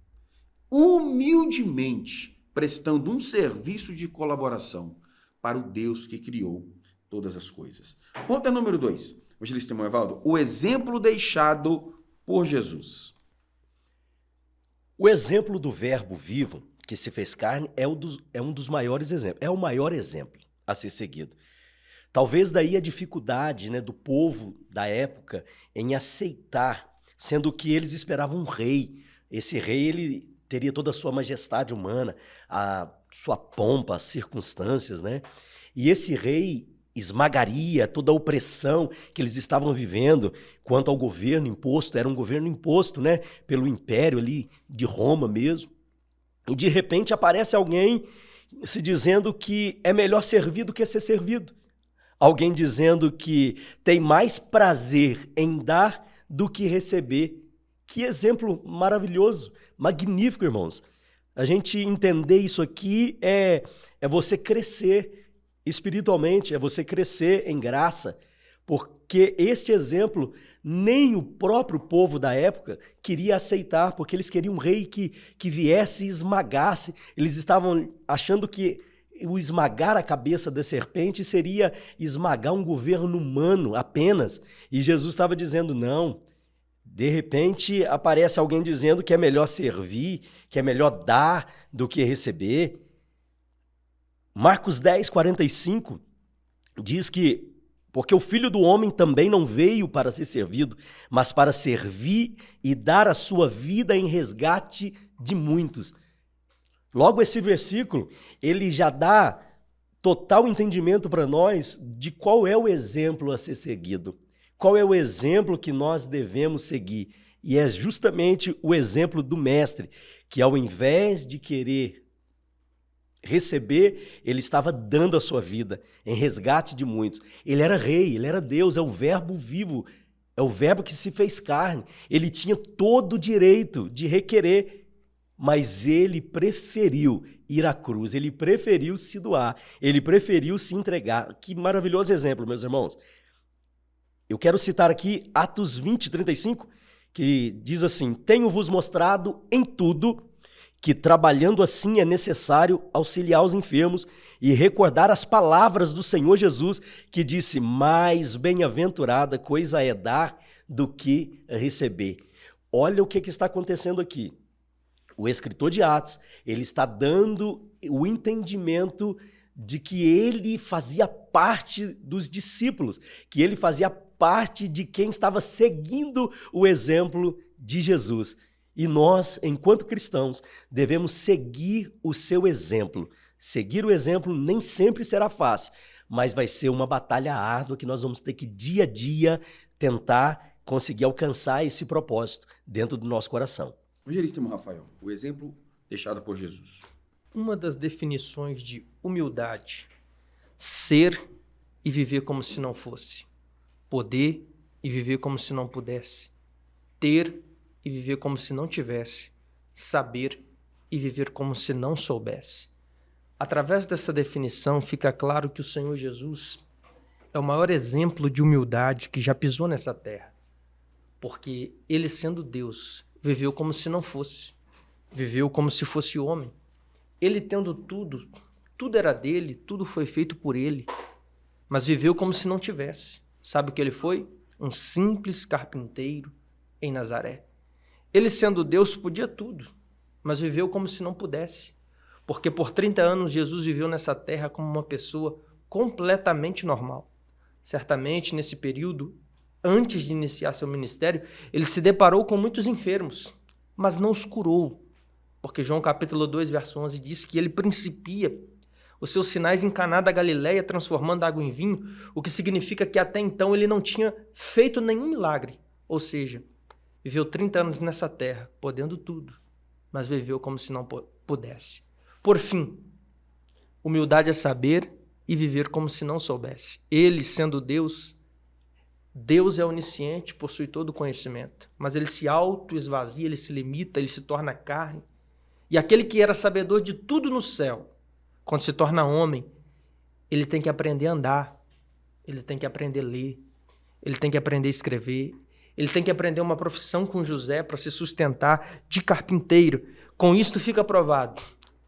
humildemente, prestando um serviço de colaboração para o Deus que criou todas as coisas. Ponto número 2, evangelista Evaldo, o exemplo deixado por Jesus. O exemplo do Verbo vivo que se fez carne é um dos maiores exemplos, é o maior exemplo a ser seguido. Talvez daí a dificuldade, né, do povo da época em aceitar, sendo que eles esperavam um rei. Esse rei, ele teria toda a sua majestade humana, a sua pompa, as circunstâncias, né? E esse rei esmagaria toda a opressão que eles estavam vivendo quanto ao governo imposto. Era um governo imposto, né, pelo império ali de Roma mesmo. E de repente aparece alguém se dizendo que é melhor servir do que ser servido. Alguém dizendo que tem mais prazer em dar do que receber, Que exemplo maravilhoso, magnífico, irmãos. A gente entender isso aqui é você crescer espiritualmente, é você crescer em graça, porque este exemplo nem o próprio povo da época queria aceitar, porque eles queriam um rei que viesse e esmagasse. Eles estavam achando que o esmagar a cabeça da serpente seria esmagar um governo humano apenas. E Jesus estava dizendo, não. De repente aparece alguém dizendo que é melhor servir, que é melhor dar do que receber. Marcos 10, 45 diz que porque o Filho do Homem também não veio para ser servido, mas para servir e dar a sua vida em resgate de muitos. Logo esse versículo, ele já dá total entendimento para nós de qual é o exemplo a ser seguido. Qual é o exemplo que nós devemos seguir? E é justamente o exemplo do Mestre, que ao invés de querer receber, ele estava dando a sua vida em resgate de muitos. Ele era rei, ele era Deus, é o verbo vivo, é o verbo que se fez carne. Ele tinha todo o direito de requerer, mas ele preferiu ir à cruz, ele preferiu se doar, ele preferiu se entregar. Que maravilhoso exemplo, meus irmãos. Eu quero citar aqui Atos 20, 35, que diz assim: tenho-vos mostrado em tudo que trabalhando assim é necessário auxiliar os enfermos e recordar as palavras do Senhor Jesus, que disse, mais bem-aventurada coisa é dar do que receber. Olha o que está acontecendo aqui. O escritor de Atos, ele está dando o entendimento de que ele fazia parte dos discípulos, que ele fazia parte de quem estava seguindo o exemplo de Jesus. E nós, enquanto cristãos, devemos seguir o seu exemplo. Seguir o exemplo nem sempre será fácil, mas vai ser uma batalha árdua que nós vamos ter que, dia a dia, tentar conseguir alcançar esse propósito dentro do nosso coração. Evangelista irmão Rafael, o exemplo deixado por Jesus. Uma das definições de humildade, ser e viver como se não fosse, poder e viver como se não pudesse, ter e viver como se não tivesse, saber e viver como se não soubesse. Através dessa definição fica claro que o Senhor Jesus é o maior exemplo de humildade que já pisou nessa terra, porque ele, sendo Deus, viveu como se não fosse, viveu como se fosse homem. Ele tendo tudo, tudo era dele, tudo foi feito por ele, mas viveu como se não tivesse. Sabe o que ele foi? Um simples carpinteiro em Nazaré. Ele, sendo Deus, podia tudo, mas viveu como se não pudesse, porque por 30 anos Jesus viveu nessa terra como uma pessoa completamente normal. Certamente, nesse período, antes de iniciar seu ministério, ele se deparou com muitos enfermos, mas não os curou, porque João capítulo 2, verso 11 diz que ele principia os seus sinais em Caná da Galileia, transformando água em vinho, o que significa que até então ele não tinha feito nenhum milagre, ou seja, viveu 30 anos nessa terra, podendo tudo, mas viveu como se não pudesse. Por fim, humildade é saber e viver como se não soubesse. Ele, sendo Deus, Deus é onisciente, possui todo o conhecimento, mas ele se auto-esvazia, ele se limita, ele se torna carne. E aquele que era sabedor de tudo no céu, quando se torna homem, ele tem que aprender a andar, ele tem que aprender a ler, ele tem que aprender a escrever, ele tem que aprender uma profissão com José para se sustentar de carpinteiro. Com isto fica provado.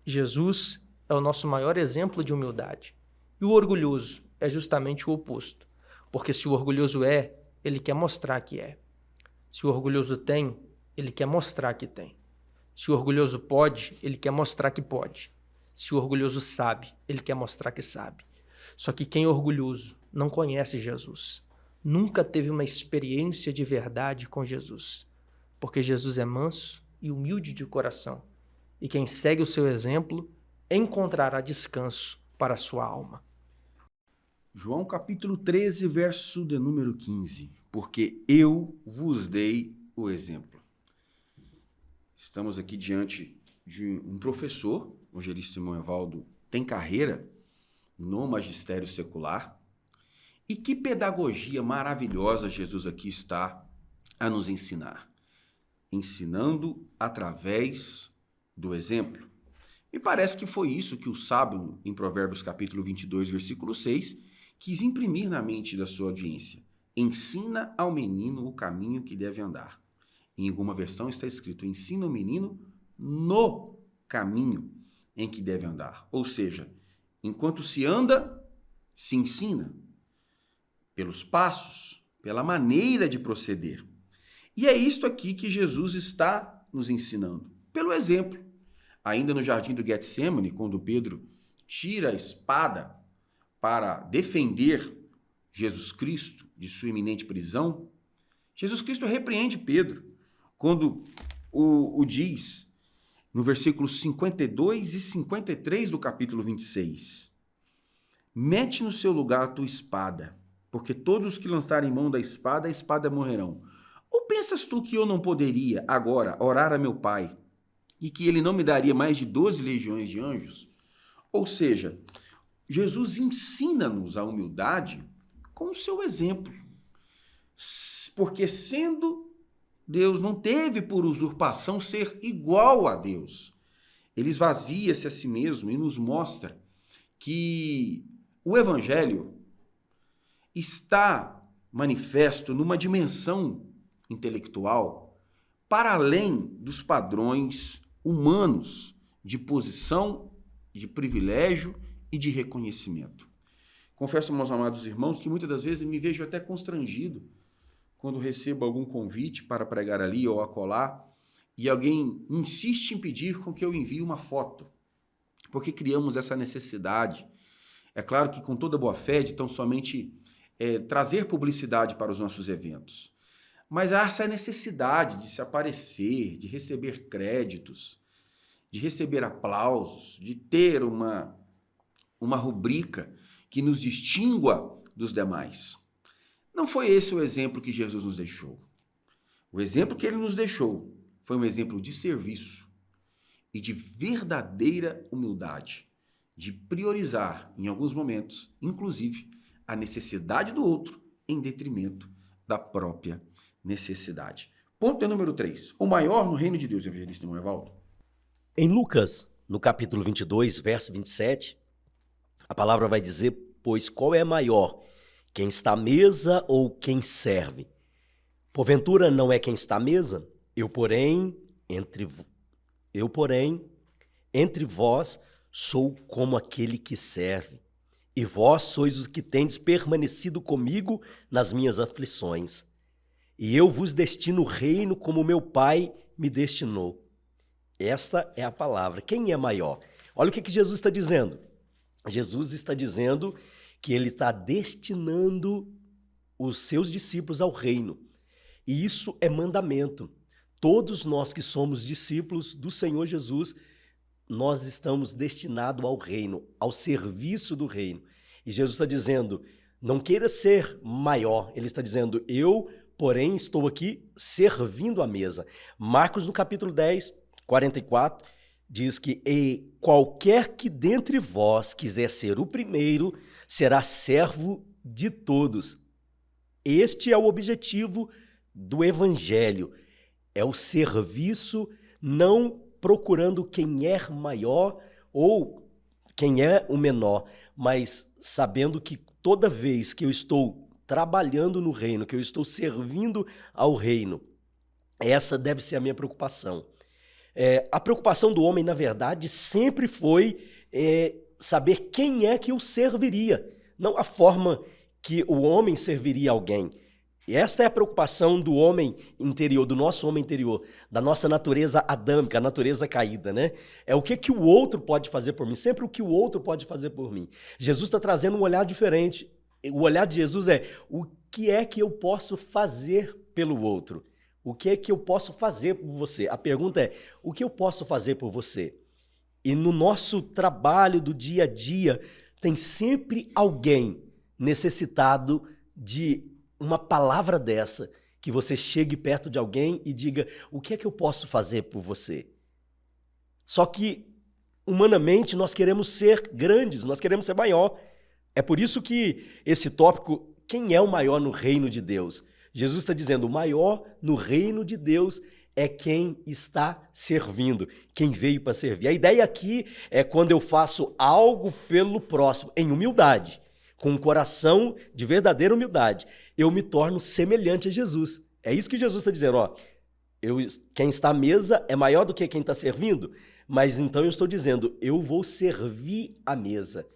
Jesus é o nosso maior exemplo de humildade. E o orgulhoso é justamente o oposto. Porque se o orgulhoso é, ele quer mostrar que é. Se o orgulhoso tem, ele quer mostrar que tem. Se o orgulhoso pode, ele quer mostrar que pode. Se o orgulhoso sabe, ele quer mostrar que sabe. Só que quem é orgulhoso não conhece Jesus. Nunca teve uma experiência de verdade com Jesus. Porque Jesus é manso e humilde de coração. E quem segue o seu exemplo encontrará descanso para a sua alma. João capítulo 13, verso de número 15. Porque eu vos dei o exemplo. Estamos aqui diante de um professor, o evangelista irmão Evaldo tem carreira no magistério secular. E que pedagogia maravilhosa Jesus aqui está a nos ensinar. ensinando através do exemplo. Me parece que foi isso que o sábio, em Provérbios capítulo 22, versículo 6, quis imprimir na mente da sua audiência. Ensina ao menino o caminho que deve andar. Em alguma versão está escrito, ensina o menino no caminho em que deve andar. Ou seja, enquanto se anda, se ensina pelos passos, pela maneira de proceder. E é isto aqui que Jesus está nos ensinando, pelo exemplo. Ainda no jardim do Getsemane, quando Pedro tira a espada para defender Jesus Cristo de sua iminente prisão, Jesus Cristo repreende Pedro quando o diz no versículos 52 e 53 do capítulo 26. Mete no seu lugar a tua espada, porque todos os que lançarem mão da espada, a espada morrerão. Ou pensas tu que eu não poderia agora orar a meu Pai e que ele não me daria mais de 12 legiões de anjos? Ou seja, Jesus ensina-nos a humildade com o seu exemplo. Porque sendo Deus, não teve por usurpação ser igual a Deus. Ele esvazia-se a si mesmo e nos mostra que o Evangelho está manifesto numa dimensão intelectual para além dos padrões humanos de posição, de privilégio e de reconhecimento. Confesso, meus amados irmãos, que muitas das vezes me vejo até constrangido quando recebo algum convite para pregar ali ou acolá e alguém insiste em pedir com que eu envie uma foto, porque criamos essa necessidade. É claro que com toda boa fé de tão somente trazer publicidade para os nossos eventos, mas há essa necessidade de se aparecer, de receber créditos, de receber aplausos, de ter uma rubrica que nos distingua dos demais. Não foi esse o exemplo que Jesus nos deixou. O exemplo que ele nos deixou foi um exemplo de serviço e de verdadeira humildade, de priorizar, em alguns momentos, inclusive, a necessidade do outro em detrimento da própria necessidade. Ponto número 3. O maior no reino de Deus, evangelista irmão Evaldo. Em Lucas, no capítulo 22, verso 27, a palavra vai dizer, pois qual é maior, quem está à mesa ou quem serve? Porventura não é quem está à mesa? Eu, porém, entre vós sou como aquele que serve. E vós sois os que tendes permanecido comigo nas minhas aflições. E eu vos destino o reino como meu Pai me destinou. Esta é a palavra. Quem é maior? Olha o que Jesus está dizendo. Jesus está dizendo que ele está destinando os seus discípulos ao reino. E isso é mandamento. Todos nós que somos discípulos do Senhor Jesus, nós estamos destinados ao reino, ao serviço do reino. E Jesus está dizendo, não queira ser maior. Ele está dizendo, eu, porém, estou aqui servindo a mesa. Marcos, no capítulo 10, 44, diz que e qualquer que dentre vós quiser ser o primeiro, será servo de todos. Este é o objetivo do Evangelho. É o serviço, não procurando quem é maior ou quem é o menor, mas sabendo que toda vez que eu estou trabalhando no reino, que eu estou servindo ao reino, essa deve ser a minha preocupação. A preocupação do homem, na verdade, sempre foi saber quem é que o serviria, não a forma que o homem serviria alguém. E esta é a preocupação do homem interior, do nosso homem interior, da nossa natureza adâmica, a natureza caída, né? É o que o outro pode fazer por mim, sempre o que o outro pode fazer por mim. Jesus está trazendo um olhar diferente. O olhar de Jesus é o que é que eu posso fazer pelo outro? O que é que eu posso fazer por você? A pergunta é, o que eu posso fazer por você? E no nosso trabalho do dia a dia, tem sempre alguém necessitado de uma palavra dessa, que você chegue perto de alguém e diga, o que é que eu posso fazer por você? Só que, humanamente, nós queremos ser grandes, nós queremos ser maior. É por isso que esse tópico, quem é o maior no reino de Deus? Jesus está dizendo, o maior no reino de Deus é quem está servindo, quem veio para servir. A ideia aqui é quando eu faço algo pelo próximo, em humildade, com um coração de verdadeira humildade, eu me torno semelhante a Jesus. É isso que Jesus está dizendo, ó. Quem está à mesa é maior do que quem está servindo, mas então eu estou dizendo, eu vou servir a mesa.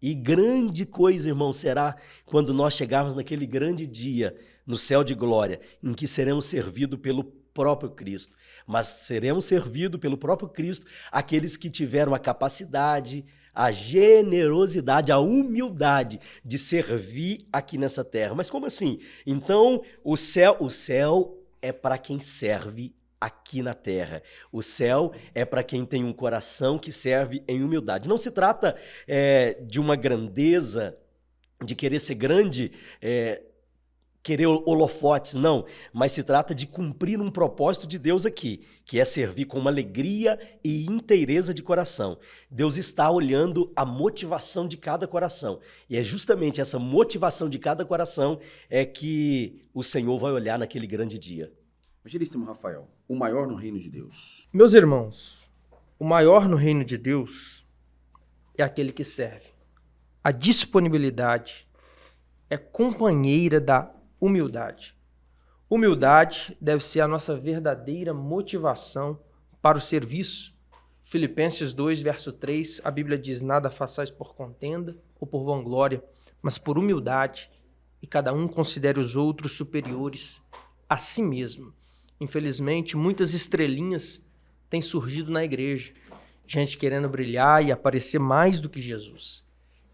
E grande coisa, irmão, será quando nós chegarmos naquele grande dia, no céu de glória, em que seremos servidos pelo próprio Cristo. Mas seremos servidos pelo próprio Cristo aqueles que tiveram a capacidade, a generosidade, a humildade de servir aqui nessa terra. Mas como assim? Então, o céu é para quem serve aqui na terra. O céu é para quem tem um coração que serve em humildade. Não se trata de uma grandeza, de querer ser grande, querer holofotes, não. Mas se trata de cumprir um propósito de Deus aqui, que é servir com uma alegria e inteireza de coração. Deus está olhando a motivação de cada coração. E é justamente essa motivação de cada coração é que o Senhor vai olhar naquele grande dia. Evangelista Rafael, o maior no reino de Deus. Meus irmãos, o maior no reino de Deus é aquele que serve. A disponibilidade é companheira da humildade. Humildade deve ser a nossa verdadeira motivação para o serviço. Filipenses 2, verso 3, a Bíblia diz, nada façais por contenda ou por vanglória, mas por humildade, e cada um considere os outros superiores a si mesmo. Infelizmente, muitas estrelinhas têm surgido na igreja. Gente querendo brilhar e aparecer mais do que Jesus.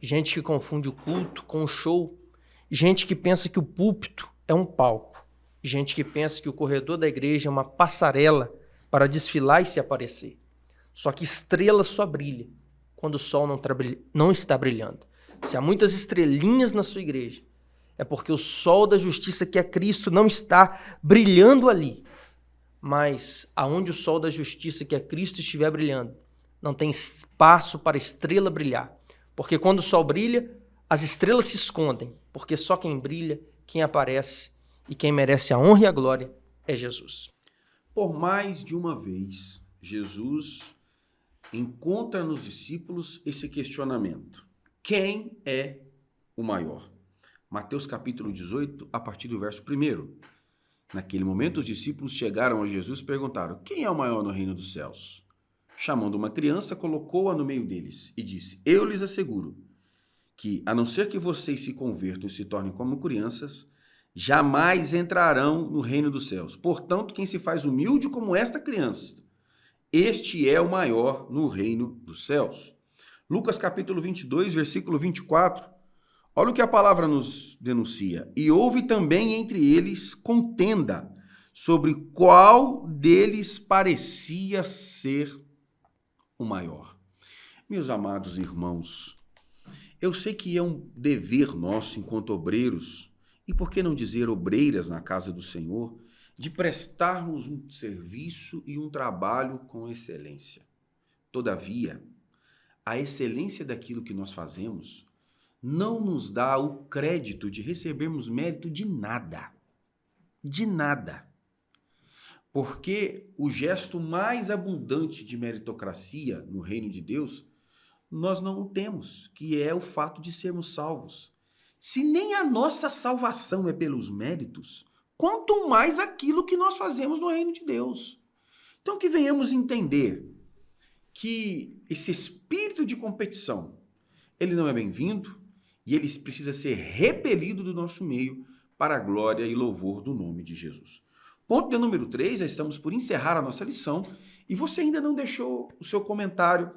Gente que confunde o culto com o show. Gente que pensa que o púlpito é um palco. Gente que pensa que o corredor da igreja é uma passarela para desfilar e se aparecer. Só que estrela só brilha quando o sol não está brilhando. Se há muitas estrelinhas na sua igreja, é porque o sol da justiça, que é Cristo, não está brilhando ali. Mas aonde o sol da justiça, que é Cristo, estiver brilhando, não tem espaço para a estrela brilhar. Porque quando o sol brilha, as estrelas se escondem. Porque só quem brilha, quem aparece e quem merece a honra e a glória é Jesus. Por mais de uma vez, Jesus encontra nos discípulos esse questionamento. Quem é o maior? Mateus capítulo 18, a partir do verso 1. Naquele momento, os discípulos chegaram a Jesus e perguntaram, quem é o maior no reino dos céus? Chamando uma criança, colocou-a no meio deles e disse, eu lhes asseguro que, a não ser que vocês se convertam e se tornem como crianças, jamais entrarão no reino dos céus. Portanto, quem se faz humilde como esta criança, este é o maior no reino dos céus. Lucas capítulo 22, versículo 24. Olha o que a palavra nos denuncia. E houve também entre eles contenda sobre qual deles parecia ser o maior. Meus amados irmãos, eu sei que é um dever nosso enquanto obreiros, e por que não dizer obreiras na casa do Senhor, de prestarmos um serviço e um trabalho com excelência. Todavia, a excelência daquilo que nós fazemos não nos dá o crédito de recebermos mérito de nada. De nada. Porque o gesto mais abundante de meritocracia no reino de Deus, nós não o temos, que é o fato de sermos salvos. Se nem a nossa salvação é pelos méritos, quanto mais aquilo que nós fazemos no reino de Deus. Então que venhamos entender que esse espírito de competição, ele não é bem-vindo e ele precisa ser repelido do nosso meio para a glória e louvor do nome de Jesus. Ponto de número 3, já estamos por encerrar a nossa lição e você ainda não deixou o seu comentário,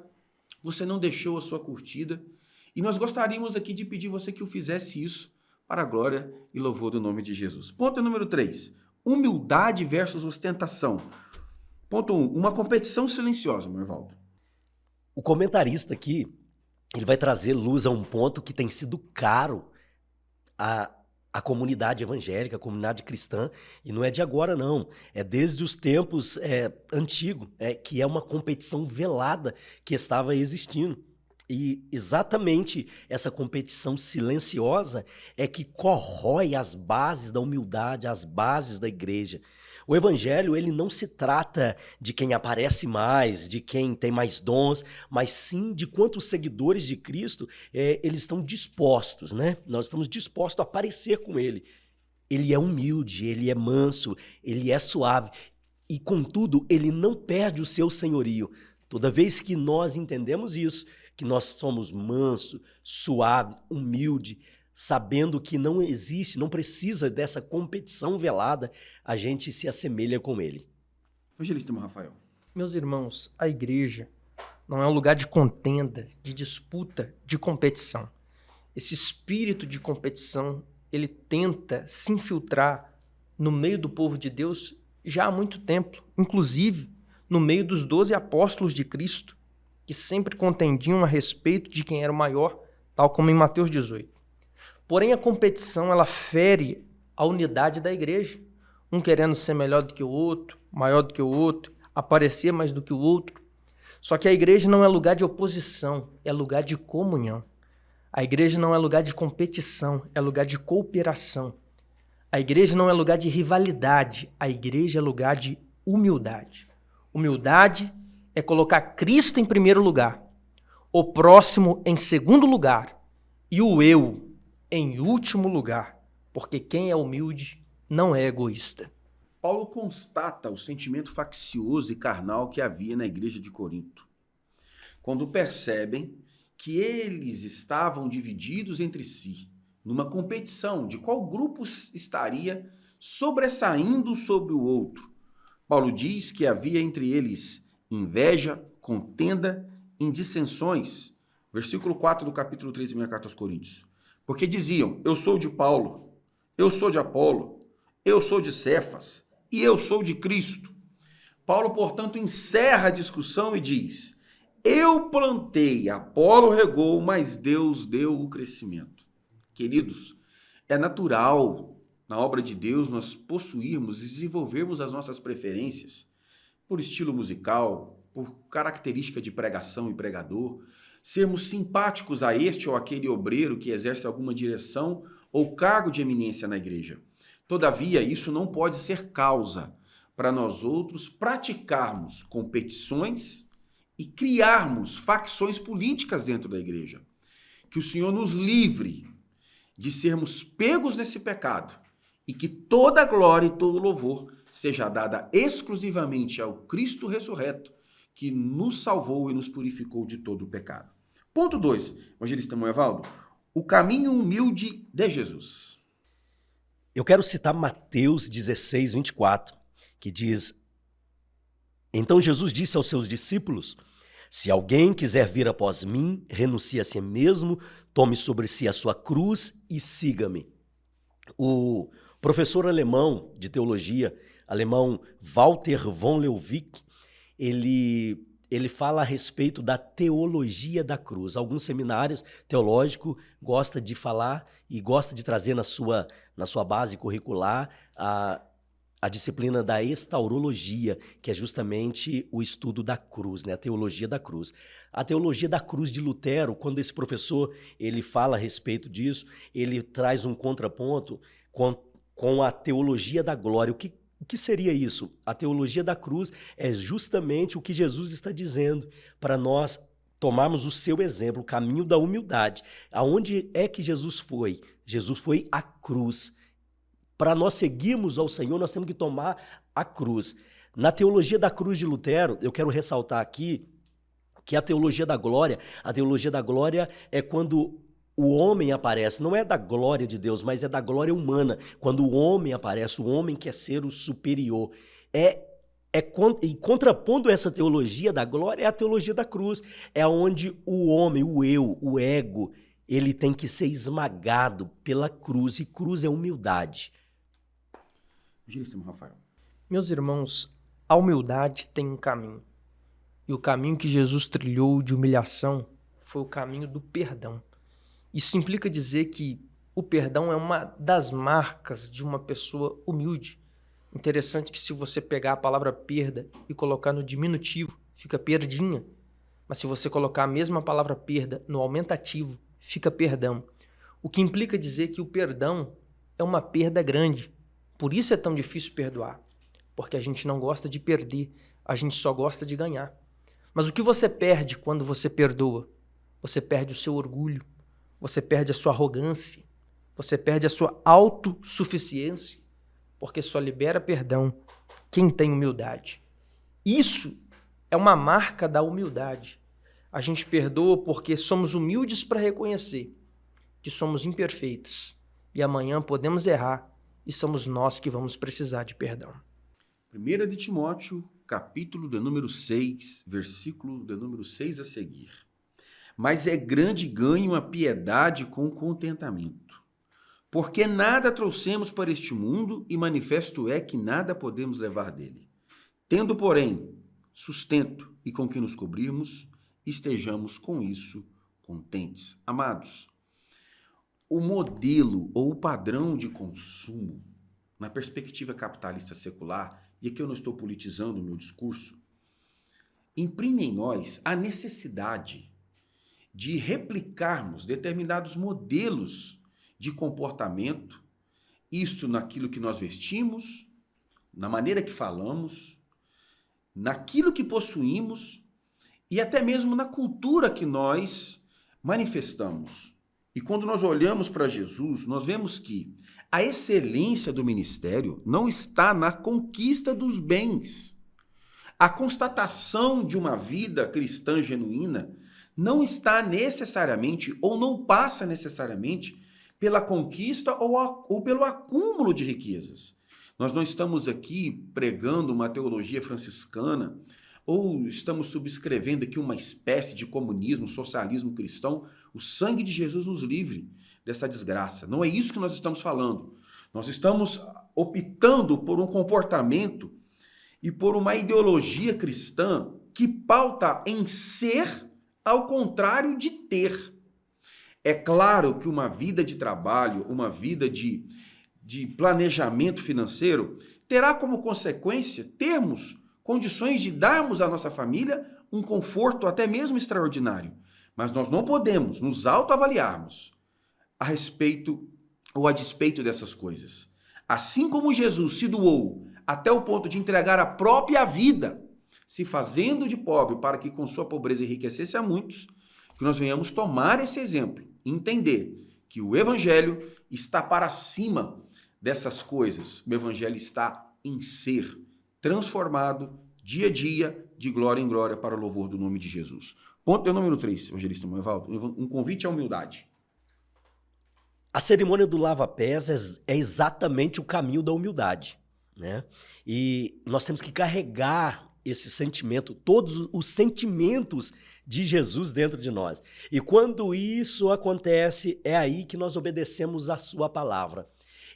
você não deixou a sua curtida e nós gostaríamos aqui de pedir você que o fizesse isso para a glória e louvor do nome de Jesus. Ponto número 3, humildade versus ostentação. Ponto 1, uma competição silenciosa, Marvaldo. O comentarista aqui, ele vai trazer luz a um ponto que tem sido caro à comunidade evangélica, à comunidade cristã, e não é de agora não, é desde os tempos antigos, que é uma competição velada que estava existindo. E exatamente essa competição silenciosa é que corrói as bases da humildade, as bases da igreja. O evangelho, ele não se trata de quem aparece mais, de quem tem mais dons, mas sim de quantos seguidores de Cristo eles estão dispostos, né? Nós estamos dispostos a parecer com ele. Ele é humilde, ele é manso, ele é suave. E, contudo, ele não perde o seu senhorio. Toda vez que nós entendemos isso, que nós somos manso, suave, humilde, sabendo que não existe, não precisa dessa competição velada, a gente se assemelha com ele. Evangelista Rafael. Meus irmãos, a igreja não é um lugar de contenda, de disputa, de competição. Esse espírito de competição, ele tenta se infiltrar no meio do povo de Deus já há muito tempo, inclusive no meio dos 12 apóstolos de Cristo, que sempre contendiam a respeito de quem era o maior, tal como em Mateus 18. Porém, a competição, ela fere a unidade da igreja, um querendo ser melhor do que o outro, maior do que o outro, aparecer mais do que o outro. Só que a igreja não é lugar de oposição, é lugar de comunhão. A igreja não é lugar de competição, é lugar de cooperação. A igreja não é lugar de rivalidade, a igreja é lugar de humildade. Humildade é colocar Cristo em primeiro lugar, o próximo em segundo lugar e o eu em último lugar, porque quem é humilde não é egoísta. Paulo constata o sentimento faccioso e carnal que havia na igreja de Corinto, quando percebem que eles estavam divididos entre si, numa competição de qual grupo estaria sobressaindo sobre o outro. Paulo diz que havia entre eles inveja, contenda e dissensões. Versículo 4 do capítulo 3 da minha carta aos Coríntios. Porque diziam, eu sou de Paulo, eu sou de Apolo, eu sou de Cefas e eu sou de Cristo. Paulo, portanto, encerra a discussão e diz, eu plantei, Apolo regou, mas Deus deu o crescimento. Queridos, é natural na obra de Deus nós possuirmos e desenvolvermos as nossas preferências por estilo musical, por característica de pregação e pregador, sermos simpáticos a este ou aquele obreiro que exerce alguma direção ou cargo de eminência na igreja. Todavia, isso não pode ser causa para nós outros praticarmos competições e criarmos facções políticas dentro da igreja. Que o Senhor nos livre de sermos pegos nesse pecado e que toda glória e todo louvor seja dada exclusivamente ao Cristo ressurreto, que nos salvou e nos purificou de todo o pecado. Ponto 2, evangelista Moevaldo, o caminho humilde de Jesus. Eu quero citar Mateus 16, 24, que diz, então Jesus disse aos seus discípulos, se alguém quiser vir após mim, renuncie a si mesmo, tome sobre si a sua cruz e siga-me. O professor alemão de teologia, alemão Walter von Leuwig, ele fala a respeito da teologia da cruz. Alguns seminários teológicos gostam de falar e gostam de trazer na sua base curricular a disciplina da estaurologia, que é justamente o estudo da cruz, né? A teologia da cruz. A teologia da cruz de Lutero, quando esse professor ele fala a respeito disso, ele traz um contraponto com a teologia da glória. O que seria isso? A teologia da cruz é justamente o que Jesus está dizendo para nós tomarmos o seu exemplo, o caminho da humildade. Aonde é que Jesus foi? Jesus foi à cruz. Para nós seguirmos ao Senhor, nós temos que tomar a cruz. Na teologia da cruz de Lutero, eu quero ressaltar aqui que a teologia da glória é quando o homem aparece, não é da glória de Deus, mas é da glória humana. Quando o homem aparece, o homem quer ser o superior. E contrapondo essa teologia da glória é a teologia da cruz. É onde o homem, o eu, o ego, ele tem que ser esmagado pela cruz. E cruz é humildade. Rafael. Meus irmãos, a humildade tem um caminho. E o caminho que Jesus trilhou de humilhação foi o caminho do perdão. Isso implica dizer que o perdão é uma das marcas de uma pessoa humilde. Interessante que se você pegar a palavra perda e colocar no diminutivo, fica perdinha. Mas se você colocar a mesma palavra perda no aumentativo, fica perdão. O que implica dizer que o perdão é uma perda grande. Por isso é tão difícil perdoar. porque a gente não gosta de perder, a gente só gosta de ganhar. Mas o que você perde quando você perdoa? Você perde o seu orgulho, você perde a sua arrogância, você perde a sua autossuficiência, porque só libera perdão quem tem humildade. Isso é uma marca da humildade. A gente perdoa porque somos humildes para reconhecer que somos imperfeitos e amanhã podemos errar e somos nós que vamos precisar de perdão. 1 de Timóteo, capítulo de número 6, versículo de número 6 a seguir. Mas é grande ganho a piedade com contentamento, porque nada trouxemos para este mundo e manifesto é que nada podemos levar dele. Tendo, porém, sustento e com que nos cobrirmos, estejamos com isso contentes. Amados, o modelo ou o padrão de consumo, na perspectiva capitalista secular, e aqui eu não estou politizando o meu discurso, imprime em nós a necessidade de replicarmos determinados modelos de comportamento, isto naquilo que nós vestimos, na maneira que falamos, naquilo que possuímos e até mesmo na cultura que nós manifestamos. E quando nós olhamos para Jesus, nós vemos que a excelência do ministério não está na conquista dos bens. A constatação de uma vida cristã genuína não está necessariamente ou não passa necessariamente pela conquista ou pelo acúmulo de riquezas. Nós não estamos aqui pregando uma teologia franciscana ou estamos subscrevendo aqui uma espécie de comunismo, socialismo cristão. O sangue de Jesus nos livre dessa desgraça. Não é isso que nós estamos falando. Nós estamos optando por um comportamento e por uma ideologia cristã que pauta em ser ao contrário de ter. É claro que uma vida de trabalho, uma vida de planejamento financeiro, terá como consequência termos condições de darmos à nossa família um conforto até mesmo extraordinário. Mas nós não podemos nos autoavaliarmos a respeito ou a despeito dessas coisas. Assim como Jesus se doou até o ponto de entregar a própria vida, se fazendo de pobre para que com sua pobreza enriquecesse a muitos, que nós venhamos tomar esse exemplo e entender que o Evangelho está para cima dessas coisas. O Evangelho está em ser transformado dia a dia, de glória em glória, para o louvor do nome de Jesus. Ponto número 3, evangelista Evaldo, um convite à humildade. A cerimônia do lava-pés é exatamente o caminho da humildade, né? E nós temos que carregar esse sentimento, todos os sentimentos de Jesus dentro de nós. E quando isso acontece, é aí que nós obedecemos a sua palavra.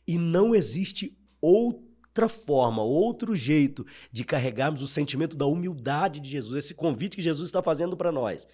E não existe outra forma, outro jeito de carregarmos o sentimento da humildade de Jesus, esse convite que Jesus está fazendo para nós,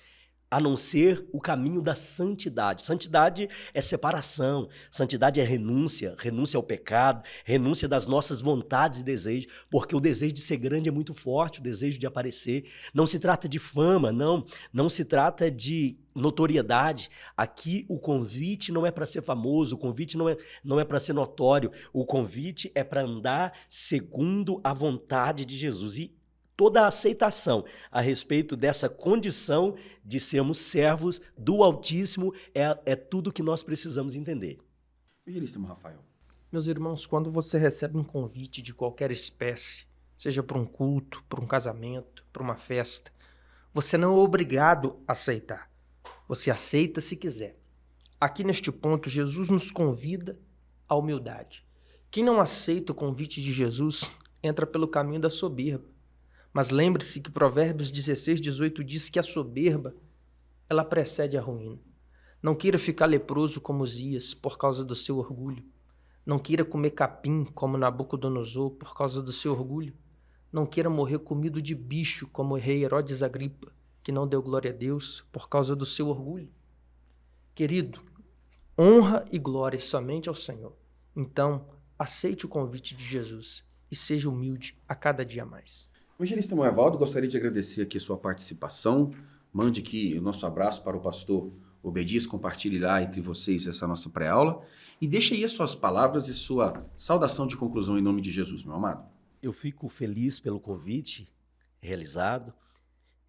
a não ser o caminho da santidade. Santidade é separação, santidade é renúncia, renúncia ao pecado, renúncia das nossas vontades e desejos, porque o desejo de ser grande é muito forte, o desejo de aparecer. Não se trata de fama, não se trata de notoriedade. Aqui o convite não é para ser famoso, o convite não é para ser notório, o convite é para andar segundo a vontade de Jesus. E toda a aceitação a respeito dessa condição de sermos servos do Altíssimo é tudo que nós precisamos entender. Evangelista Rafael. Meus irmãos, quando você recebe um convite de qualquer espécie, seja para um culto, para um casamento, para uma festa, você não é obrigado a aceitar. Você aceita se quiser. Aqui neste ponto, Jesus nos convida à humildade. Quem não aceita o convite de Jesus entra pelo caminho da soberba. Mas lembre-se que Provérbios 16:18 diz que a soberba, ela precede a ruína. Não queira ficar leproso como Uzias por causa do seu orgulho. Não queira comer capim como Nabucodonosor por causa do seu orgulho. Não queira morrer comido de bicho como o rei Herodes Agripa, que não deu glória a Deus por causa do seu orgulho. Querido, honra e glória somente ao Senhor. Então, aceite o convite de Jesus e seja humilde a cada dia mais. Evangelista Evaldo, gostaria de agradecer aqui a sua participação. Mande aqui o nosso abraço para o pastor Obedias, compartilhe lá entre vocês essa nossa pré-aula e deixe aí as suas palavras e sua saudação de conclusão em nome de Jesus, meu amado. Eu fico feliz pelo convite realizado.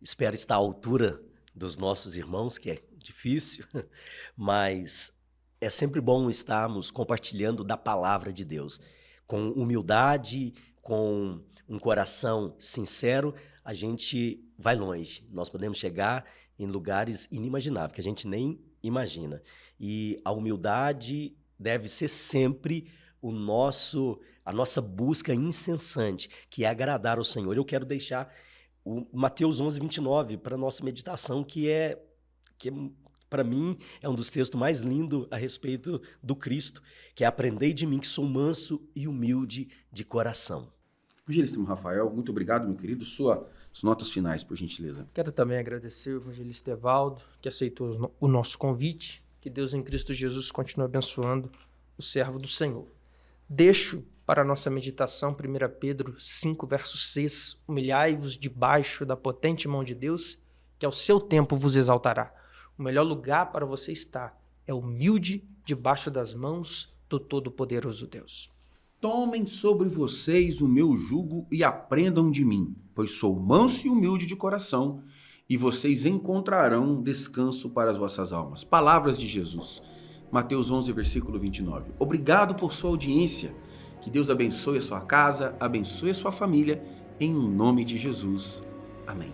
Espero estar à altura dos nossos irmãos, que é difícil, mas é sempre bom estarmos compartilhando da palavra de Deus. Com humildade, com um coração sincero, a gente vai longe. Nós podemos chegar em lugares inimagináveis, que a gente nem imagina. E a humildade deve ser sempre a nossa busca incessante, que é agradar ao Senhor. Eu quero deixar o Mateus 11:29 para a nossa meditação, que para mim, é um dos textos mais lindos a respeito do Cristo, que é: aprendei de mim que sou manso e humilde de coração. Evangelista Rafael, muito obrigado, meu querido. Suas notas finais, por gentileza. Quero também agradecer ao evangelista Evaldo, que aceitou o nosso convite. Que Deus em Cristo Jesus continue abençoando o servo do Senhor. Deixo para a nossa meditação 1 Pedro 5, verso 6. Humilhai-vos debaixo da potente mão de Deus, que ao seu tempo vos exaltará. O melhor lugar para você estar é humilde debaixo das mãos do Todo-Poderoso Deus. Tomem sobre vocês o meu jugo e aprendam de mim, pois sou manso e humilde de coração, e vocês encontrarão descanso para as vossas almas. Palavras de Jesus. Mateus 11, versículo 29. Obrigado por sua audiência. Que Deus abençoe a sua casa, abençoe a sua família, em nome de Jesus. Amém.